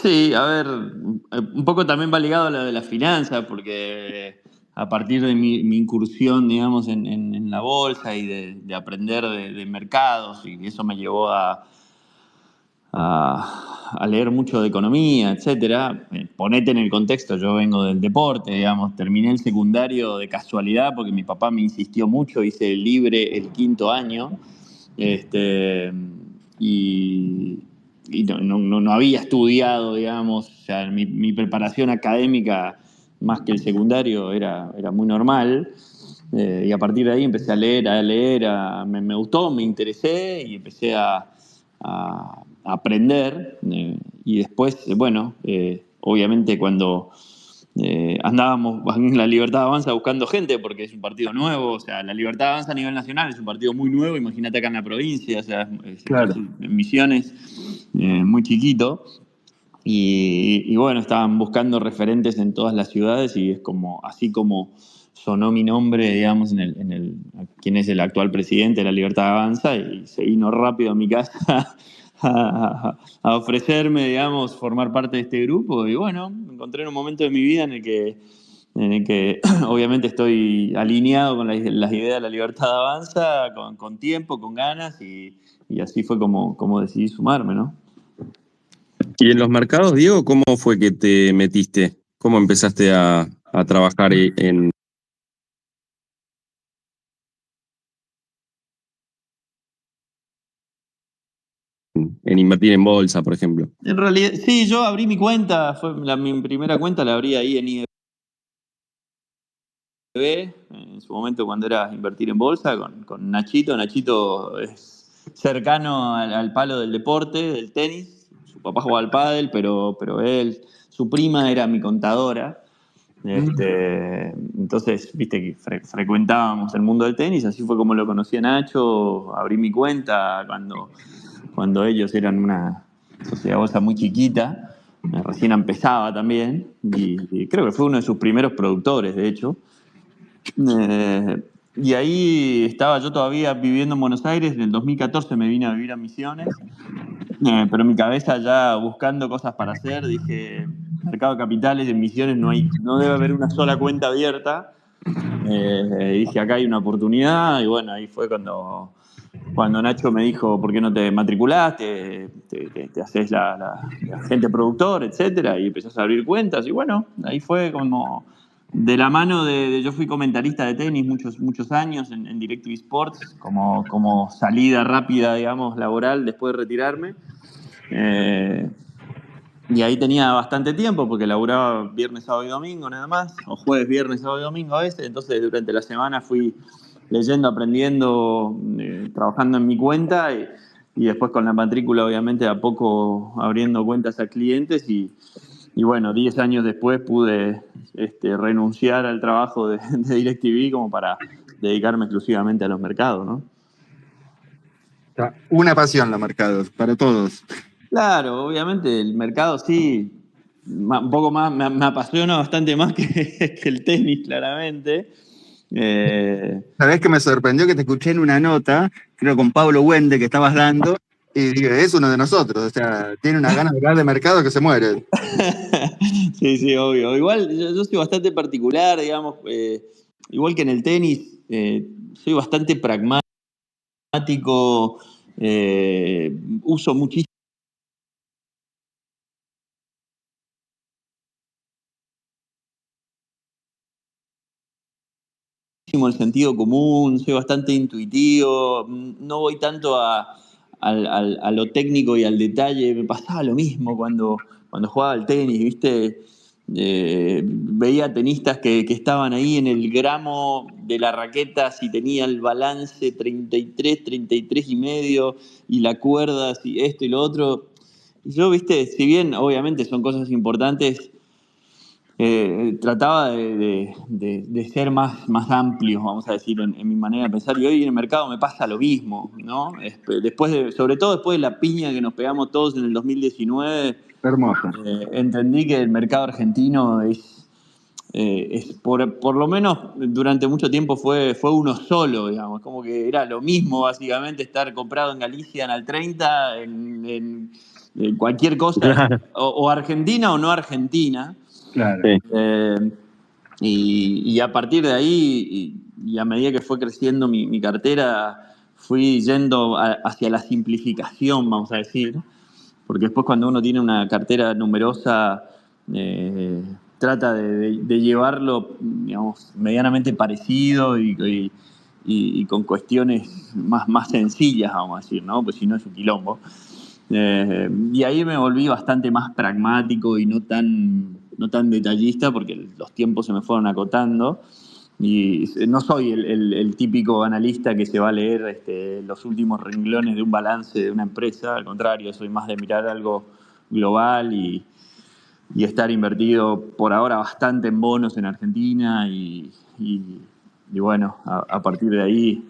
Sí, a ver, un poco también va ligado a lo de la finanza, porque a partir de mi incursión, digamos, en la bolsa y de aprender de mercados, y eso me llevó a leer mucho de economía, etcétera. Ponete en el contexto, yo vengo del deporte, digamos, terminé el secundario de casualidad porque mi papá me insistió mucho, hice libre el 5.º año, y no había estudiado, digamos, o sea, mi preparación académica más que el secundario era muy normal. Y a partir de ahí empecé a leer, me gustó, me interesé y empecé a aprender. Y después, bueno, obviamente cuando andábamos en La Libertad Avanza buscando gente, porque es un partido nuevo, o sea, La Libertad Avanza a nivel nacional es un partido muy nuevo, imagínate acá en la provincia, o sea, Claro. en Misiones, muy chiquito. Y bueno, estaban buscando referentes en todas las ciudades y es como, así como sonó mi nombre, digamos, quién es el actual presidente de La Libertad Avanza, y se vino rápido a mi casa a ofrecerme, digamos, formar parte de este grupo. Y bueno, me encontré en un momento de mi vida en el que obviamente estoy alineado con las ideas de La Libertad Avanza, con tiempo, con ganas, y así fue como decidí sumarme, ¿no? Y en los mercados, Diego, ¿cómo fue que te metiste? ¿Cómo empezaste a trabajar en invertir en bolsa, por ejemplo? En realidad, sí, yo abrí mi cuenta, mi primera cuenta la abrí ahí en IEB, en su momento cuando era invertir en bolsa, con Nachito. Nachito es cercano al palo del deporte, del tenis. Su papá jugaba al pádel, pero su prima era mi contadora. Entonces, viste que frecuentábamos el mundo del tenis, así fue como lo conocí a Nacho. Abrí mi cuenta cuando ellos eran una sociedad bolsa muy chiquita, recién empezaba también, y creo que fue uno de sus primeros productores, de hecho. Y ahí estaba yo todavía viviendo en Buenos Aires. En el 2014 me vine a vivir a Misiones, pero en mi cabeza ya buscando cosas para hacer, dije, mercado de capitales en Misiones no debe haber una sola cuenta abierta. Dije, acá hay una oportunidad, y bueno, ahí fue cuando Nacho me dijo, ¿por qué no te matriculás? Te haces la agente productor, etcétera, y empezás a abrir cuentas. Y bueno, ahí fue como de la mano yo fui comentarista de tenis muchos años en DirecTV Sports, como salida rápida, digamos, laboral después de retirarme. Y ahí tenía bastante tiempo porque laburaba viernes, sábado y domingo nada más, o jueves, viernes, sábado y domingo a veces. Entonces durante la semana fui leyendo, aprendiendo, trabajando en mi cuenta, y después con la matrícula obviamente a poco abriendo cuentas a clientes, y bueno, 10 años después pude renunciar al trabajo de DirecTV como para dedicarme exclusivamente a los mercados, ¿no? Una pasión los mercados, para todos. Claro, obviamente el mercado sí, un poco más, me apasiona bastante más que el tenis, claramente. Sabés que me sorprendió que te escuché en una nota, creo con Pablo Wende, que estabas dando, y dije, es uno de nosotros, o sea, tiene una ganas de hablar de mercado que se muere. Sí, sí, obvio. Igual yo soy bastante particular, digamos, igual que en el tenis, soy bastante pragmático, uso muchísimo el sentido común, soy bastante intuitivo, no voy tanto a lo técnico y al detalle. Me pasaba lo mismo cuando jugaba al tenis, ¿viste? Veía tenistas que estaban ahí en el gramo de la raqueta, si tenía el balance 33 y medio, y la cuerda, si esto y lo otro. Y yo, ¿viste? Si bien obviamente son cosas importantes, trataba de ser más amplio, vamos a decir, en mi manera de pensar. Y hoy en el mercado me pasa lo mismo, ¿no? Sobre todo después de la piña que nos pegamos todos en el 2019, Hermoso. entendí que el mercado argentino por lo menos durante mucho tiempo fue uno solo, digamos. Como que era lo mismo, básicamente, estar comprado en Galicia en al 30, en cualquier cosa, Claro. o Argentina o no Argentina. Claro. Sí. Eh, Y a partir de ahí, y a medida que fue creciendo mi cartera, fui yendo hacia la simplificación, vamos a decir, porque después cuando uno tiene una cartera numerosa, trata de llevarlo, digamos, medianamente parecido y con cuestiones más sencillas, vamos a decir, ¿no? Pues si no es un quilombo. Y ahí me volví bastante más pragmático y no tan detallista porque los tiempos se me fueron acotando. Y no soy el típico analista que se va a leer los últimos renglones de un balance de una empresa. Al contrario, soy más de mirar algo global y estar invertido por ahora bastante en bonos en Argentina y bueno, a partir de ahí,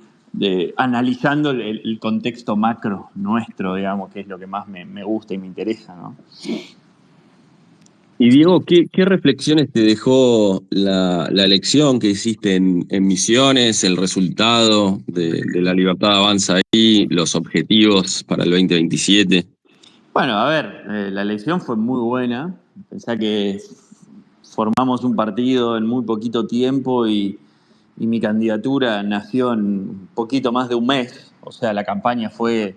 analizando el contexto macro nuestro, digamos, que es lo que más me gusta y me interesa, ¿no? Y Diego, ¿qué reflexiones te dejó la elección que hiciste en Misiones, el resultado de La Libertad Avanza ahí, los objetivos para el 2027? Bueno, a ver, la elección fue muy buena. Pensá que formamos un partido en muy poquito tiempo y mi candidatura nació en un poquito más de un mes. O sea, la campaña fue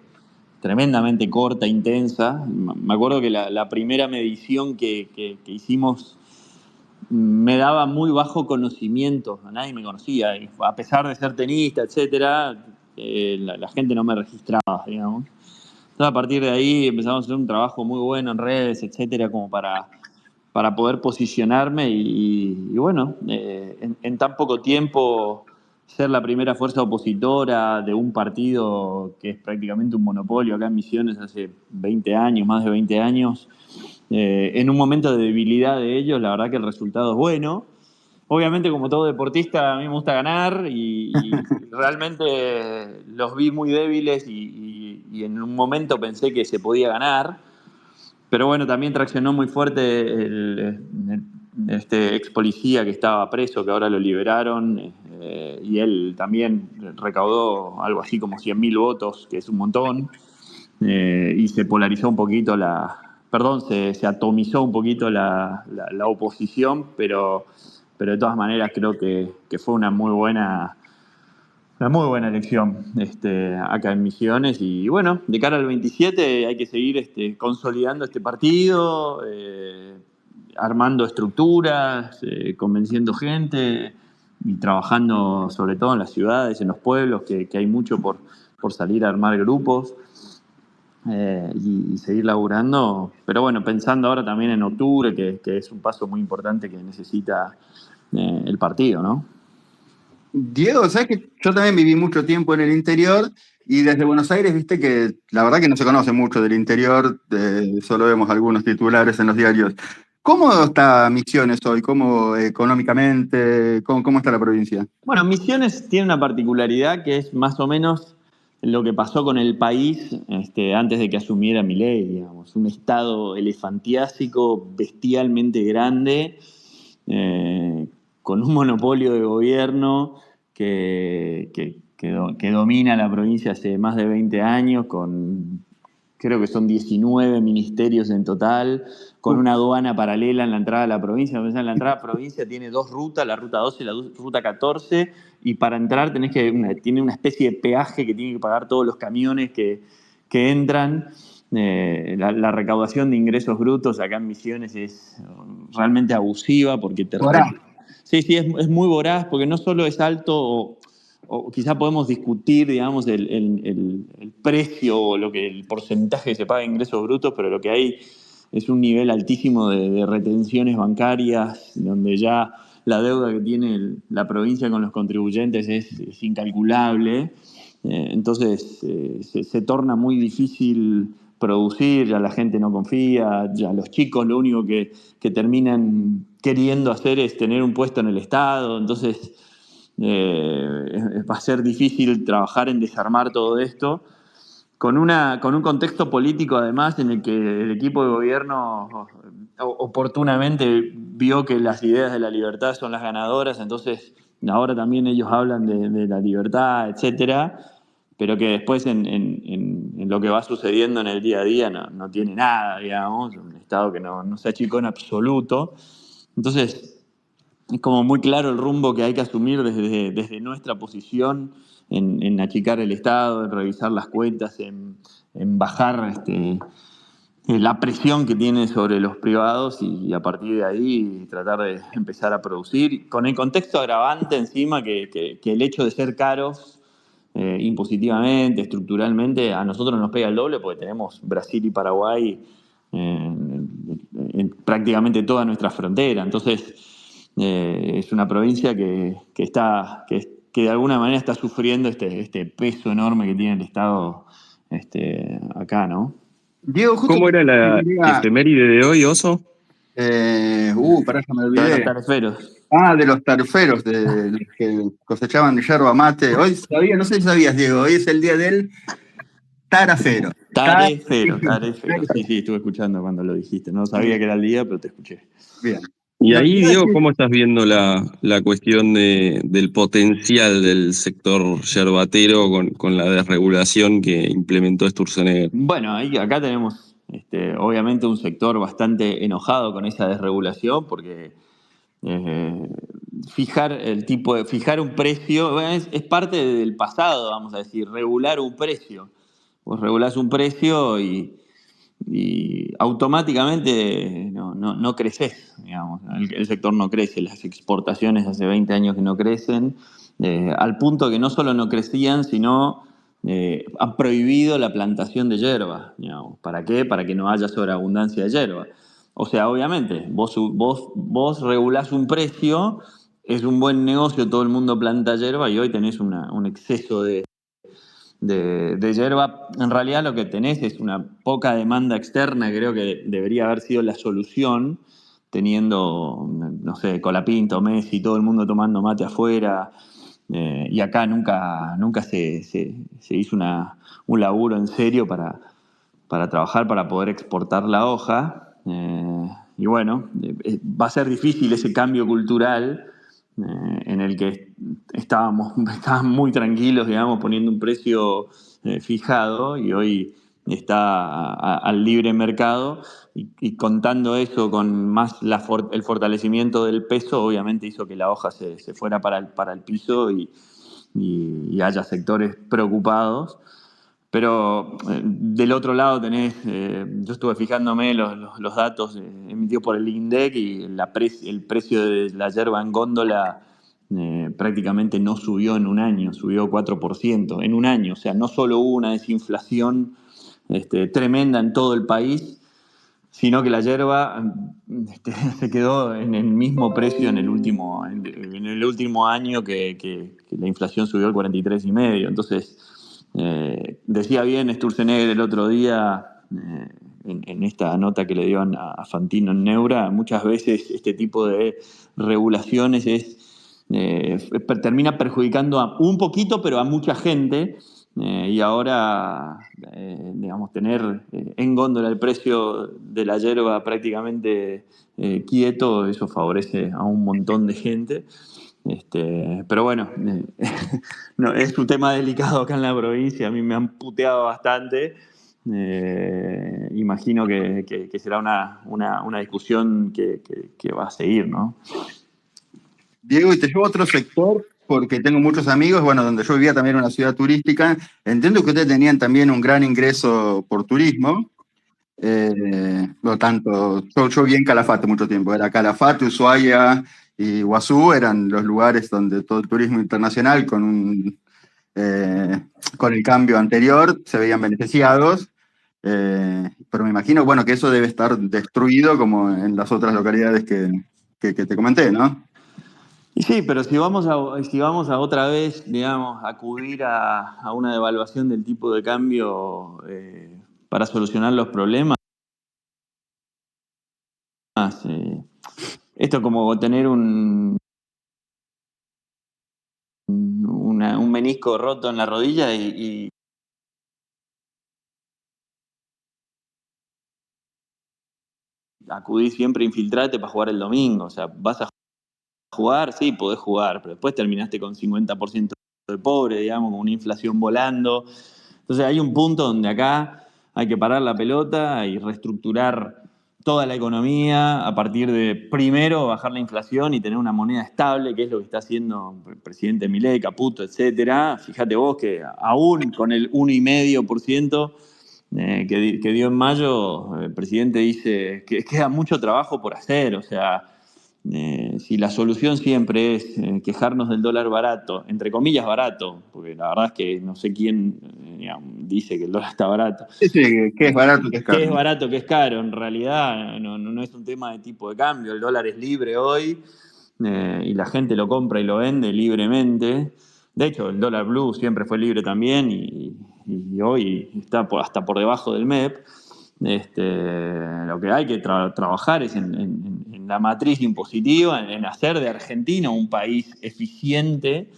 tremendamente corta, intensa. Me acuerdo que la primera medición que hicimos me daba muy bajo conocimiento, a nadie me conocía. Y a pesar de ser tenista, etcétera, la gente no me registraba, digamos. Entonces, a partir de ahí empezamos a hacer un trabajo muy bueno en redes, etcétera, como para poder posicionarme y bueno, en tan poco tiempo ser la primera fuerza opositora de un partido que es prácticamente un monopolio acá en Misiones hace 20 años, más de 20 años, en un momento de debilidad de ellos, la verdad que el resultado es bueno. Obviamente, como todo deportista, a mí me gusta ganar y realmente los vi muy débiles y en un momento pensé que se podía ganar. Pero bueno, también traccionó muy fuerte este ex policía que estaba preso, que ahora lo liberaron, y él también recaudó algo así como 100.000 votos, que es un montón, y se polarizó un poquito perdón, se atomizó un poquito la oposición, pero de todas maneras creo que fue una muy buena elección acá en Misiones y bueno, de cara al 27 hay que seguir consolidando este partido, armando estructuras, convenciendo gente y trabajando sobre todo en las ciudades, en los pueblos, que hay mucho por salir a armar grupos y seguir laburando. Pero bueno, pensando ahora también en octubre, que es un paso muy importante que necesita el partido, ¿no? Diego, ¿sabes que yo también viví mucho tiempo en el interior y desde Buenos Aires, viste que la verdad que no se conoce mucho del interior, solo vemos algunos titulares en los diarios. ¿Cómo está Misiones hoy? ¿Cómo económicamente? ¿Cómo está la provincia? Bueno, Misiones tiene una particularidad que es más o menos lo que pasó con el país antes de que asumiera Milei, digamos. Un estado elefantiásico, bestialmente grande, con un monopolio de gobierno que domina la provincia hace más de 20 años, creo que son 19 ministerios en total, con una aduana paralela en la entrada de la provincia. En la entrada de la provincia tiene dos rutas, la ruta 12 y la ruta 14, y para entrar tiene una especie de peaje que tienen que pagar todos los camiones que entran. La recaudación de ingresos brutos acá en Misiones es realmente abusiva porque Ahora, sí, es muy voraz porque no solo es alto o quizá podemos discutir, digamos, el precio o el porcentaje que se paga de ingresos brutos, pero lo que hay es un nivel altísimo de retenciones bancarias, donde ya la deuda que tiene la provincia con los contribuyentes es incalculable. Entonces se torna muy difícil producir, ya la gente no confía, ya los chicos lo único que terminan queriendo hacer es tener un puesto en el Estado, entonces va a ser difícil trabajar en desarmar todo esto, con un contexto político además en el que el equipo de gobierno oportunamente vio que las ideas de la libertad son las ganadoras, entonces ahora también ellos hablan de la libertad, etcétera, pero que después en lo que va sucediendo en el día a día no tiene nada, digamos, un Estado que no se achicó en absoluto. Entonces, es como muy claro el rumbo que hay que asumir desde nuestra posición en achicar el Estado, en revisar las cuentas, en bajar la presión que tiene sobre los privados y a partir de ahí tratar de empezar a producir, con el contexto agravante encima que el hecho de ser caros impositivamente, estructuralmente, a nosotros nos pega el doble porque tenemos Brasil y Paraguay en prácticamente toda nuestra frontera. Entonces, es una provincia que de alguna manera está sufriendo este peso enorme que tiene el Estado acá, ¿no? Diego, justo ¿Cómo era la quería, efeméride de hoy, Oso? pará, ya me Todos los olvidé. tareferos. De los tarferos, de los que cosechaban yerba mate. Hoy sabía, no sé si sabías, Diego, hoy es el día del tarafero. Tarefero. Sí, sí, estuve escuchando cuando lo dijiste. No sabía que era el día, pero te escuché. Bien. Y Lo que ahí, iba a Diego, decir- ¿cómo estás viendo la cuestión del potencial del sector yerbatero con la desregulación que implementó Sturzenegger? Bueno, acá tenemos obviamente un sector bastante enojado con esa desregulación porque eh, fijar un precio, bueno, es parte del pasado, vamos a decir, regular un precio. Vos regulás un precio y automáticamente no creces, digamos. El sector no crece, las exportaciones hace 20 años que no crecen, al punto que no solo no crecían, sino han prohibido la plantación de hierba, digamos. ¿Para qué? Para que no haya sobreabundancia de hierba. O sea, obviamente, vos regulás un precio, es un buen negocio, todo el mundo planta hierba y hoy tenés un exceso de hierba. En realidad lo que tenés es una poca demanda externa, creo que debería haber sido la solución, teniendo, no sé, Colapinto, Messi, todo el mundo tomando mate afuera, y acá nunca se hizo un laburo en serio para trabajar, para poder exportar la hoja. Y bueno, va a ser difícil ese cambio cultural en el que estábamos muy tranquilos, digamos, poniendo un precio fijado y hoy está al libre mercado y contando eso con más el fortalecimiento del peso, obviamente hizo que la hoja se fuera para el piso y haya sectores preocupados. Pero del otro lado tenés, yo estuve fijándome los datos emitidos por el INDEC y el precio de la yerba en góndola prácticamente no subió en un año, subió 4% en un año. O sea, no solo hubo una desinflación tremenda en todo el país, sino que la yerba se quedó en el mismo precio en el último año que la inflación subió al 43,5%. Entonces, decía bien Sturzenegger el otro día en esta nota que le dio a Fantino en Neura, muchas veces este tipo de regulaciones termina perjudicando un poquito, pero a mucha gente. Y ahora, digamos, tener en góndola el precio de la yerba prácticamente quieto, eso favorece a un montón de gente. Pero bueno, no, es un tema delicado acá en la provincia, a mí me han puteado bastante. Imagino que será una discusión que va a seguir, ¿no? Diego, y te llevo a otro sector porque tengo muchos amigos, bueno, donde yo vivía también en una ciudad turística. Entiendo que ustedes tenían también un gran ingreso por turismo. No tanto, yo viví en Calafate mucho tiempo, era Calafate, Ushuaia y Iguazú eran los lugares donde todo el turismo internacional con el cambio anterior se veían beneficiados, pero me imagino, bueno, que eso debe estar destruido como en las otras localidades que te comenté, ¿no? Y sí, pero si vamos a otra vez, digamos, acudir a una devaluación del tipo de cambio para solucionar los problemas, esto es como tener un menisco roto en la rodilla y acudís siempre a infiltrarte para jugar el domingo. O sea, vas a jugar, sí, podés jugar, pero después terminaste con 50% de pobre, digamos, con una inflación volando. Entonces hay un punto donde acá hay que parar la pelota y reestructurar toda la economía a partir de, primero, bajar la inflación y tener una moneda estable, que es lo que está haciendo el presidente Milei, Caputo, etcétera. Fíjate vos que aún con el 1,5% que dio en mayo, el presidente dice que queda mucho trabajo por hacer. O sea, si la solución siempre es quejarnos del dólar barato, entre comillas barato, porque la verdad es que no sé quién dice que el dólar está barato. Sí, que es barato, que es caro. Que es barato, que es caro. En realidad no es un tema de tipo de cambio. El dólar es libre hoy y la gente lo compra y lo vende libremente. De hecho, el dólar blue siempre fue libre también y hoy está hasta por debajo del MEP. Lo que hay que trabajar es en la matriz impositiva, en hacer de Argentina un país eficiente,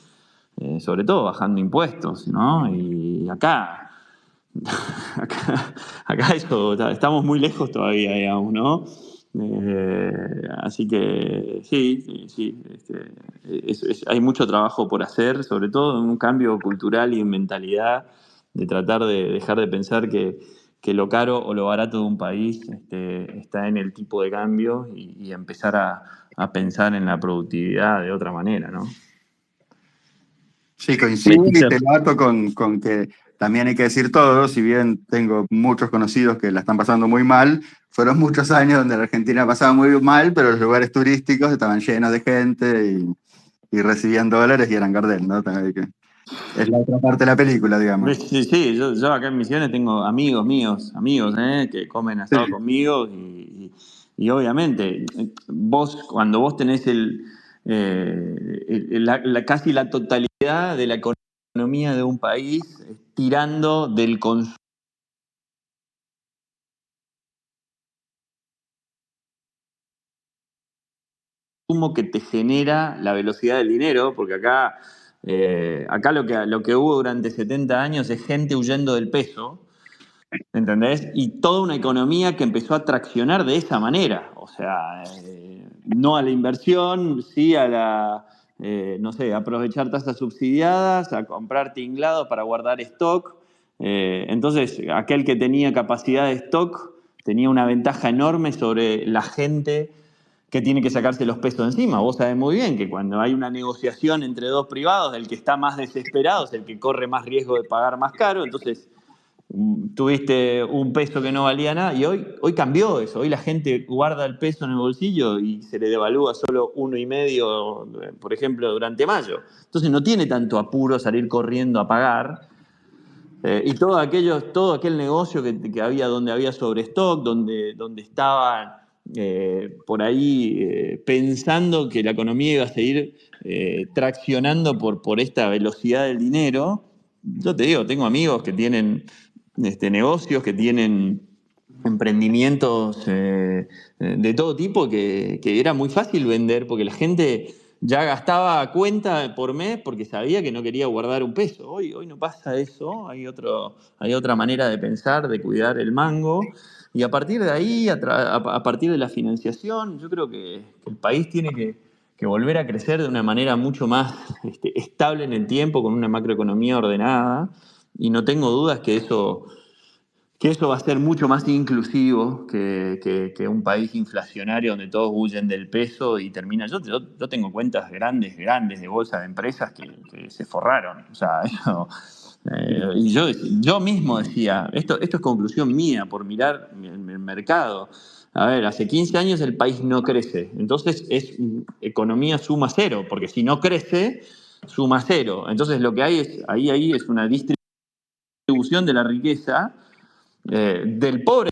sobre todo bajando impuestos, ¿no? Y acá eso, estamos muy lejos todavía, digamos, ¿no? Así que sí, hay mucho trabajo por hacer, sobre todo en un cambio cultural y en mentalidad, de tratar de dejar de pensar que lo caro o lo barato de un país está en el tipo de cambio y empezar a pensar en la productividad de otra manera, ¿no? Sí, coincido y te mato con que también hay que decir todo, si bien tengo muchos conocidos que la están pasando muy mal, fueron muchos años donde la Argentina pasaba muy mal, pero los lugares turísticos estaban llenos de gente y recibían dólares y eran Gardel, ¿no? Es la otra parte de la película, digamos. Sí, yo acá en Misiones tengo amigos míos, que comen asado Sí. conmigo y obviamente cuando vos tenés casi la totalidad de la economía de un país tirando del consumo que te genera la velocidad del dinero, porque acá lo que hubo durante 70 años es gente huyendo del peso, ¿entendés? Y toda una economía que empezó a traccionar de esa manera. O sea, no a la inversión, sí a no sé, aprovechar tasas subsidiadas, a comprar tinglado para guardar stock. Entonces, aquel que tenía capacidad de stock tenía una ventaja enorme sobre la gente que tiene que sacarse los pesos encima. Vos sabés muy bien que cuando hay una negociación entre dos privados, el que está más desesperado es el que corre más riesgo de pagar más caro. Entonces, tuviste un peso que no valía nada y hoy cambió eso. Hoy la gente guarda el peso en el bolsillo y se le devalúa solo 1,5, por ejemplo, durante mayo. Entonces no tiene tanto apuro salir corriendo a pagar. Y todo aquel negocio que había, donde había sobrestock, donde estaban por ahí pensando que la economía iba a seguir traccionando por esta velocidad del dinero. Yo te digo, tengo amigos que tienen negocios, que tienen emprendimientos de todo tipo que era muy fácil vender porque la gente ya gastaba a cuenta por mes porque sabía que no quería guardar un peso. Hoy no pasa eso, hay otra manera de pensar, de cuidar el mango. Y a partir de ahí, a partir de la financiación, yo creo que el país tiene que volver a crecer de una manera mucho más estable en el tiempo, con una macroeconomía ordenada. Y no tengo dudas que eso va a ser mucho más inclusivo que un país inflacionario donde todos huyen del peso y termina. Yo tengo cuentas grandes de bolsa de empresas que se forraron. O sea, eso. Y yo mismo decía, esto es conclusión mía por mirar el mercado. A ver, hace 15 años el país no crece. Entonces es economía suma cero, porque si no crece, suma cero. Entonces lo que hay ahí es una distribución de la riqueza del pobre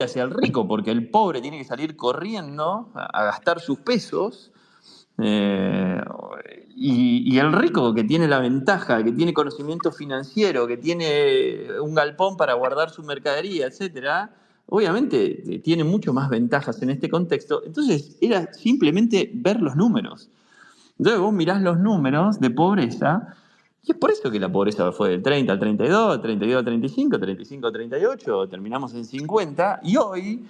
hacia el rico, porque el pobre tiene que salir corriendo a gastar sus pesos, eh, y el rico que tiene la ventaja, que tiene conocimiento financiero, que tiene un galpón para guardar su mercadería, etcétera, obviamente tiene mucho más ventajas en este contexto. Entonces era simplemente ver los números. Entonces vos mirás los números de pobreza y es por eso que la pobreza fue del 30 al 32, del 32 al 35, 35 al 38, terminamos en 50 y hoy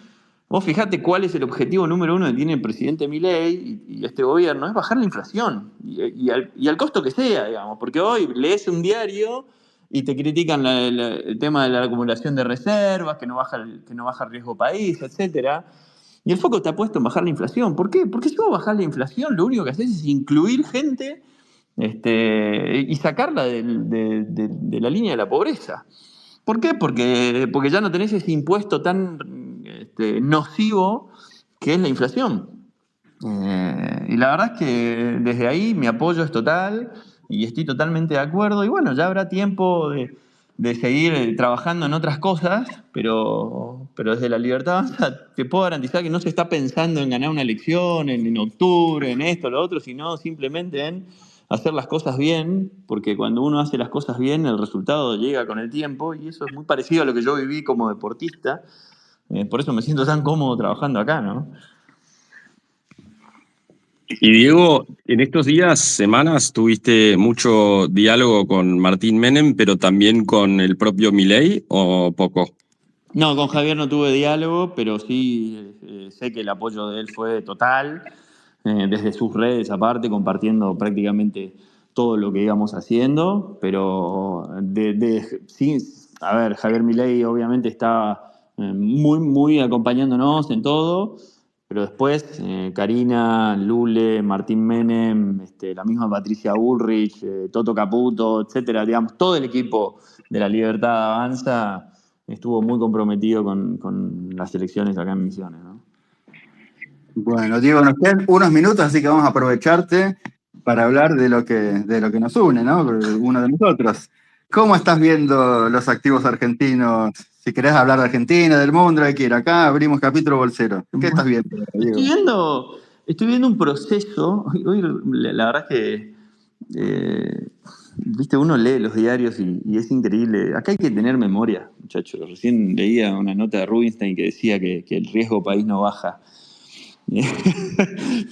vos fijate cuál es el objetivo número uno que tiene el presidente Milei y este gobierno, es bajar la inflación y al costo que sea, digamos, porque hoy lees un diario y te critican el tema de la acumulación de reservas, que no baja el riesgo país, etcétera. Y el foco está puesto en bajar la inflación. ¿Por qué? Porque si vos bajás la inflación, lo único que haces es incluir gente y sacarla de la línea de la pobreza. ¿Por qué? Porque ya no tenés ese impuesto tan nocivo que es la inflación. Y la verdad es que desde ahí mi apoyo es total y estoy totalmente de acuerdo. Y bueno, ya habrá tiempo de seguir trabajando en otras cosas, pero desde la Libertad Avanza te puedo garantizar que no se está pensando en ganar una elección en octubre, en esto, lo otro, sino simplemente en hacer las cosas bien, porque cuando uno hace las cosas bien, el resultado llega con el tiempo, y eso es muy parecido a lo que yo viví como deportista. Por eso me siento tan cómodo trabajando acá, ¿no? Y Diego, en estos días, semanas, tuviste mucho diálogo con Martín Menem, pero también con el propio Milei, ¿o poco? No, con Javier no tuve diálogo, pero sí sé que el apoyo de él fue total, desde sus redes aparte, compartiendo prácticamente todo lo que íbamos haciendo, pero sí, a ver, Javier Milei obviamente está muy, muy acompañándonos en todo, pero después Karina, Lule, Martín Menem, la misma Patricia Bullrich, Toto Caputo, etcétera, digamos, todo el equipo de La Libertad Avanza estuvo muy comprometido con las elecciones acá en Misiones, ¿no? Bueno, Diego, nos quedan unos minutos, así que vamos a aprovecharte para hablar de lo que nos une, ¿no? Uno de nosotros. ¿Cómo estás viendo los activos argentinos? Si querés hablar de Argentina, del mundo, hay que ir acá, abrimos capítulo bolsero. ¿Qué estás viendo, Diego? Estoy viendo un proceso. Hoy, la verdad es que, viste, uno lee los diarios y es increíble. Acá hay que tener memoria, muchachos. Recién leía una nota de Rubinstein que decía que el riesgo país no baja.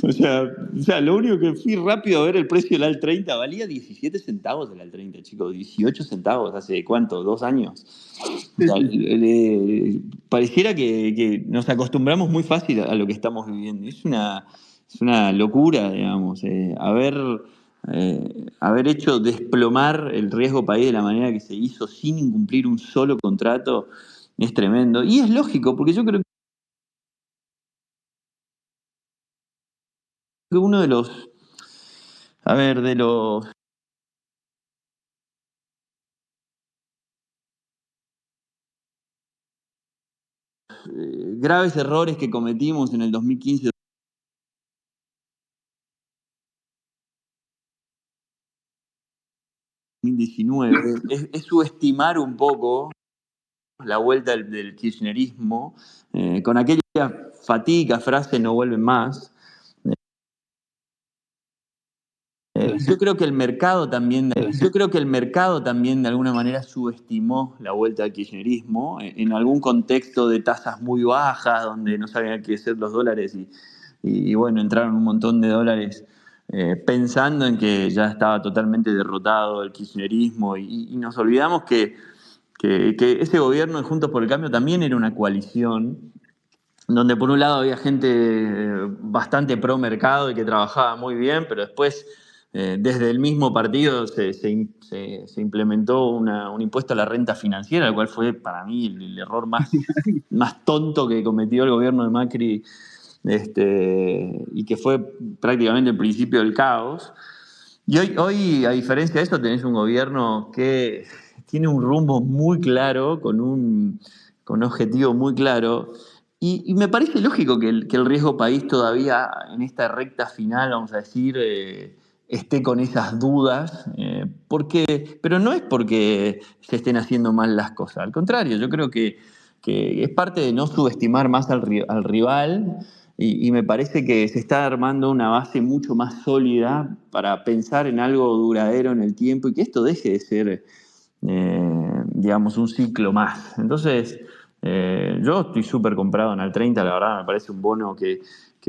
O sea, lo único que fui rápido a ver el precio del AL 30, valía 17 centavos el AL 30, chicos, 18 centavos, ¿hace cuánto? 2 años. O sea, pareciera que nos acostumbramos muy fácil a lo que estamos viviendo. Es una locura, digamos, haber hecho desplomar el riesgo país de la manera que se hizo sin incumplir un solo contrato. Es tremendo. Y es lógico, porque yo creo que uno de los graves errores que cometimos en el 2015 2019 es subestimar un poco la vuelta del kirchnerismo, con aquella fatídica frase "no vuelven más". Yo creo que el mercado también de alguna manera subestimó la vuelta al kirchnerismo en algún contexto de tasas muy bajas, donde no sabían qué hacer los dólares y bueno, entraron un montón de dólares pensando en que ya estaba totalmente derrotado el kirchnerismo y nos olvidamos que ese gobierno de Juntos por el Cambio también era una coalición donde por un lado había gente bastante pro mercado y que trabajaba muy bien, pero después desde el mismo partido se implementó un impuesto a la renta financiera, el cual fue para mí el error más tonto que cometió el gobierno de Macri, y que fue prácticamente el principio del caos. Y hoy, a diferencia de eso, tenés un gobierno que tiene un rumbo muy claro, con un objetivo muy claro. Y me parece lógico que el riesgo país todavía en esta recta final, vamos a decir, esté con esas dudas, pero no es porque se estén haciendo mal las cosas. Al contrario, yo creo que es parte de no subestimar más al rival y me parece que se está armando una base mucho más sólida para pensar en algo duradero en el tiempo y que esto deje de ser, digamos, un ciclo más. Entonces, yo estoy súper comprado en el 30, la verdad me parece un bono que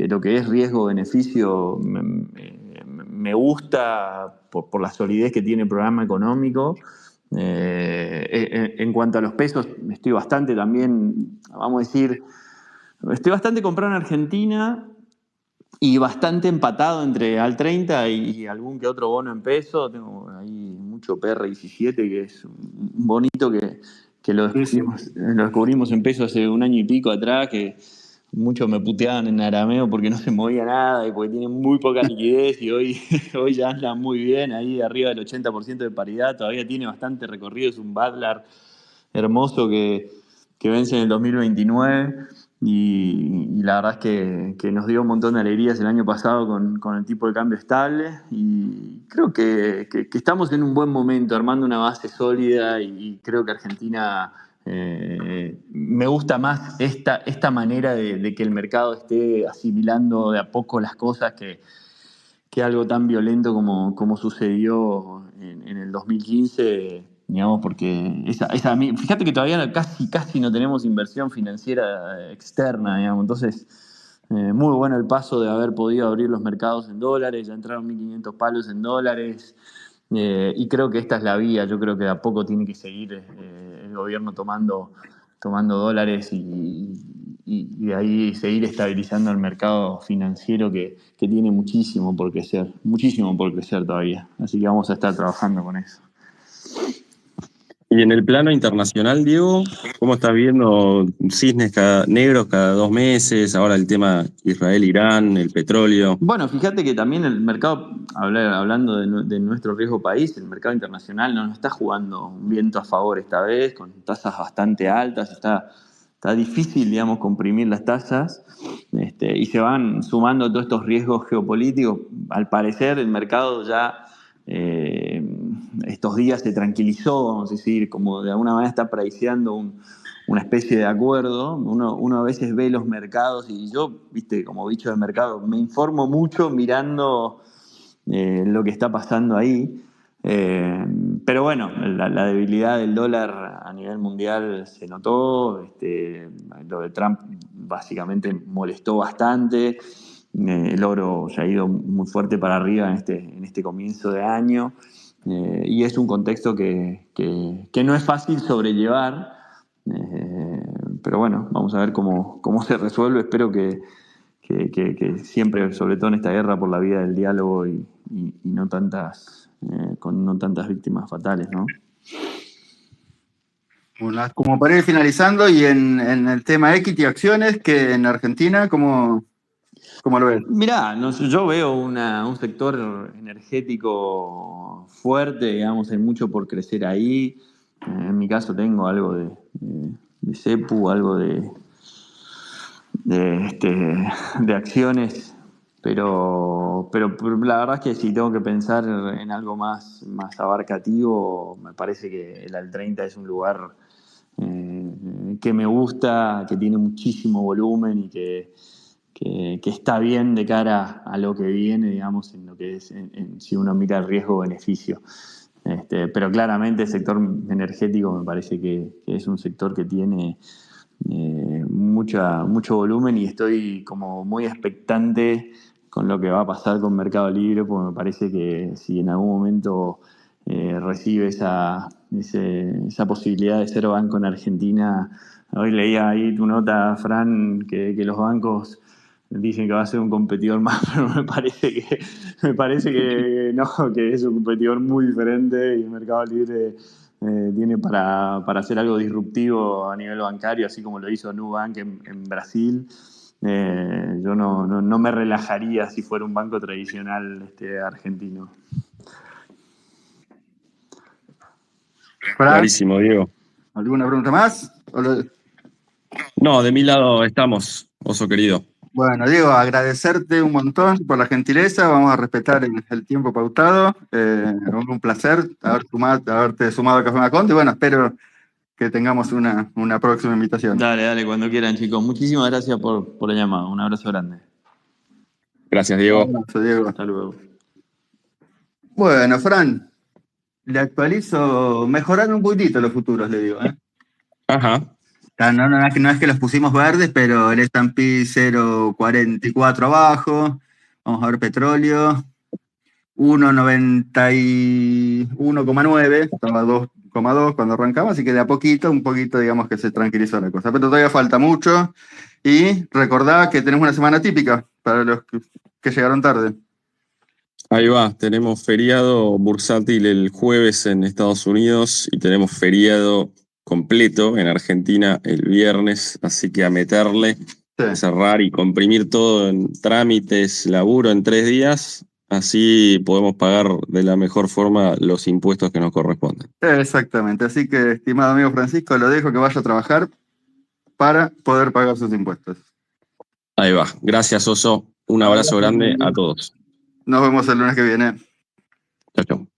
lo que es riesgo-beneficio me gusta por la solidez que tiene el programa económico. En cuanto a los pesos, estoy bastante también, vamos a decir, estoy bastante comprado en Argentina y bastante empatado entre AL 30 y algún que otro bono en peso. Tengo ahí mucho PR17, que es bonito que lo descubrimos en peso hace un año y pico atrás, que muchos me puteaban en arameo porque no se movía nada y porque tiene muy poca liquidez, y hoy ya anda muy bien, ahí arriba del 80% de paridad, todavía tiene bastante recorrido, es un Badlar hermoso que vence en el 2029, y la verdad es que nos dio un montón de alegrías el año pasado con el tipo de cambio estable, y creo que estamos en un buen momento, armando una base sólida, y creo que Argentina... me gusta más esta manera de que el mercado esté asimilando de a poco las cosas que algo tan violento como sucedió en el 2015, digamos, porque fíjate que todavía casi no tenemos inversión financiera externa, digamos, entonces muy bueno el paso de haber podido abrir los mercados en dólares, ya entraron 1.500 palos en dólares. Y creo que esta es la vía. Yo creo que de a poco tiene que seguir el gobierno tomando dólares, y de ahí seguir estabilizando el mercado financiero que tiene muchísimo por crecer todavía. Así que vamos a estar trabajando con eso. Y en el plano internacional, Diego, ¿cómo estás viendo cisnes negros cada 2 meses? Ahora el tema Israel-Irán, el petróleo. Bueno, fíjate que también el mercado, hablando de nuestro riesgo país, el mercado internacional no nos está jugando un viento a favor esta vez, con tasas bastante altas. Está difícil, digamos, comprimir las tasas, y se van sumando todos estos riesgos geopolíticos. Al parecer el mercado ya estos días se tranquilizó, vamos a decir, como de alguna manera está priceando una especie de acuerdo. Uno a veces ve los mercados, y yo, viste, como bicho de mercado, me informo mucho mirando lo que está pasando ahí. Pero bueno, la debilidad del dólar a nivel mundial se notó. Lo de Trump básicamente molestó bastante. El oro se ha ido muy fuerte para arriba en este comienzo de año. Y es un contexto que no es fácil sobrellevar. Pero bueno, vamos a ver cómo se resuelve. Espero que siempre, sobre todo en esta guerra, por la vía del diálogo, y no con no tantas víctimas fatales, ¿no? Como para ir finalizando, y en el tema equity acciones, que en Argentina, ¿cómo lo ves? Mirá, yo veo un sector energético fuerte, digamos, hay mucho por crecer ahí. En mi caso tengo algo de CEPU, algo de acciones, pero la verdad es que si tengo que pensar en algo más abarcativo, me parece que el AL30 es un lugar que me gusta, que tiene muchísimo volumen, y que está bien de cara a lo que viene, digamos, en lo que es si uno mira el riesgo-beneficio. Pero claramente el sector energético me parece que es un sector que tiene mucho volumen, y estoy como muy expectante con lo que va a pasar con Mercado Libre, porque me parece que si en algún momento recibe esa posibilidad de ser banco en Argentina. Hoy leía ahí tu nota, Fran, que los bancos dicen que va a ser un competidor más, pero me parece que no, que es un competidor muy diferente, y el Mercado Libre tiene para hacer algo disruptivo a nivel bancario, así como lo hizo Nubank en Brasil. Yo no me relajaría si fuera un banco tradicional argentino. Clarísimo, Diego. ¿Alguna pregunta más? No, de mi lado estamos, oso querido. Bueno, Diego, agradecerte un montón por la gentileza. Vamos a respetar el tiempo pautado. Un placer haberte sumado a Café Maconde. Y bueno, espero que tengamos una próxima invitación. Dale, cuando quieran, chicos. Muchísimas gracias por el llamado. Un abrazo grande. Gracias, Diego. Un abrazo, Diego. Hasta luego. Bueno, Fran, le actualizo, mejorando un poquitito los futuros, le digo. Ajá. No es que los pusimos verdes, pero el S&P 0,44 abajo. Vamos a ver petróleo. 1,9, estaba 2,2 cuando arrancamos, así que de a poquito, un poquito, digamos que se tranquilizó la cosa. Pero todavía falta mucho. Y recordá que tenemos una semana típica para los que llegaron tarde. Ahí va, tenemos feriado bursátil el jueves en Estados Unidos y tenemos feriado completo en Argentina el viernes, así que a meterle, Sí. cerrar y comprimir todo en trámites, laburo en 3 días, así podemos pagar de la mejor forma los impuestos que nos corresponden. Exactamente. Así que, estimado amigo Francisco, lo dejo que vaya a trabajar para poder pagar sus impuestos. Ahí va, gracias Oso, un abrazo grande a todos. Nos vemos el lunes que viene. Chau, chau.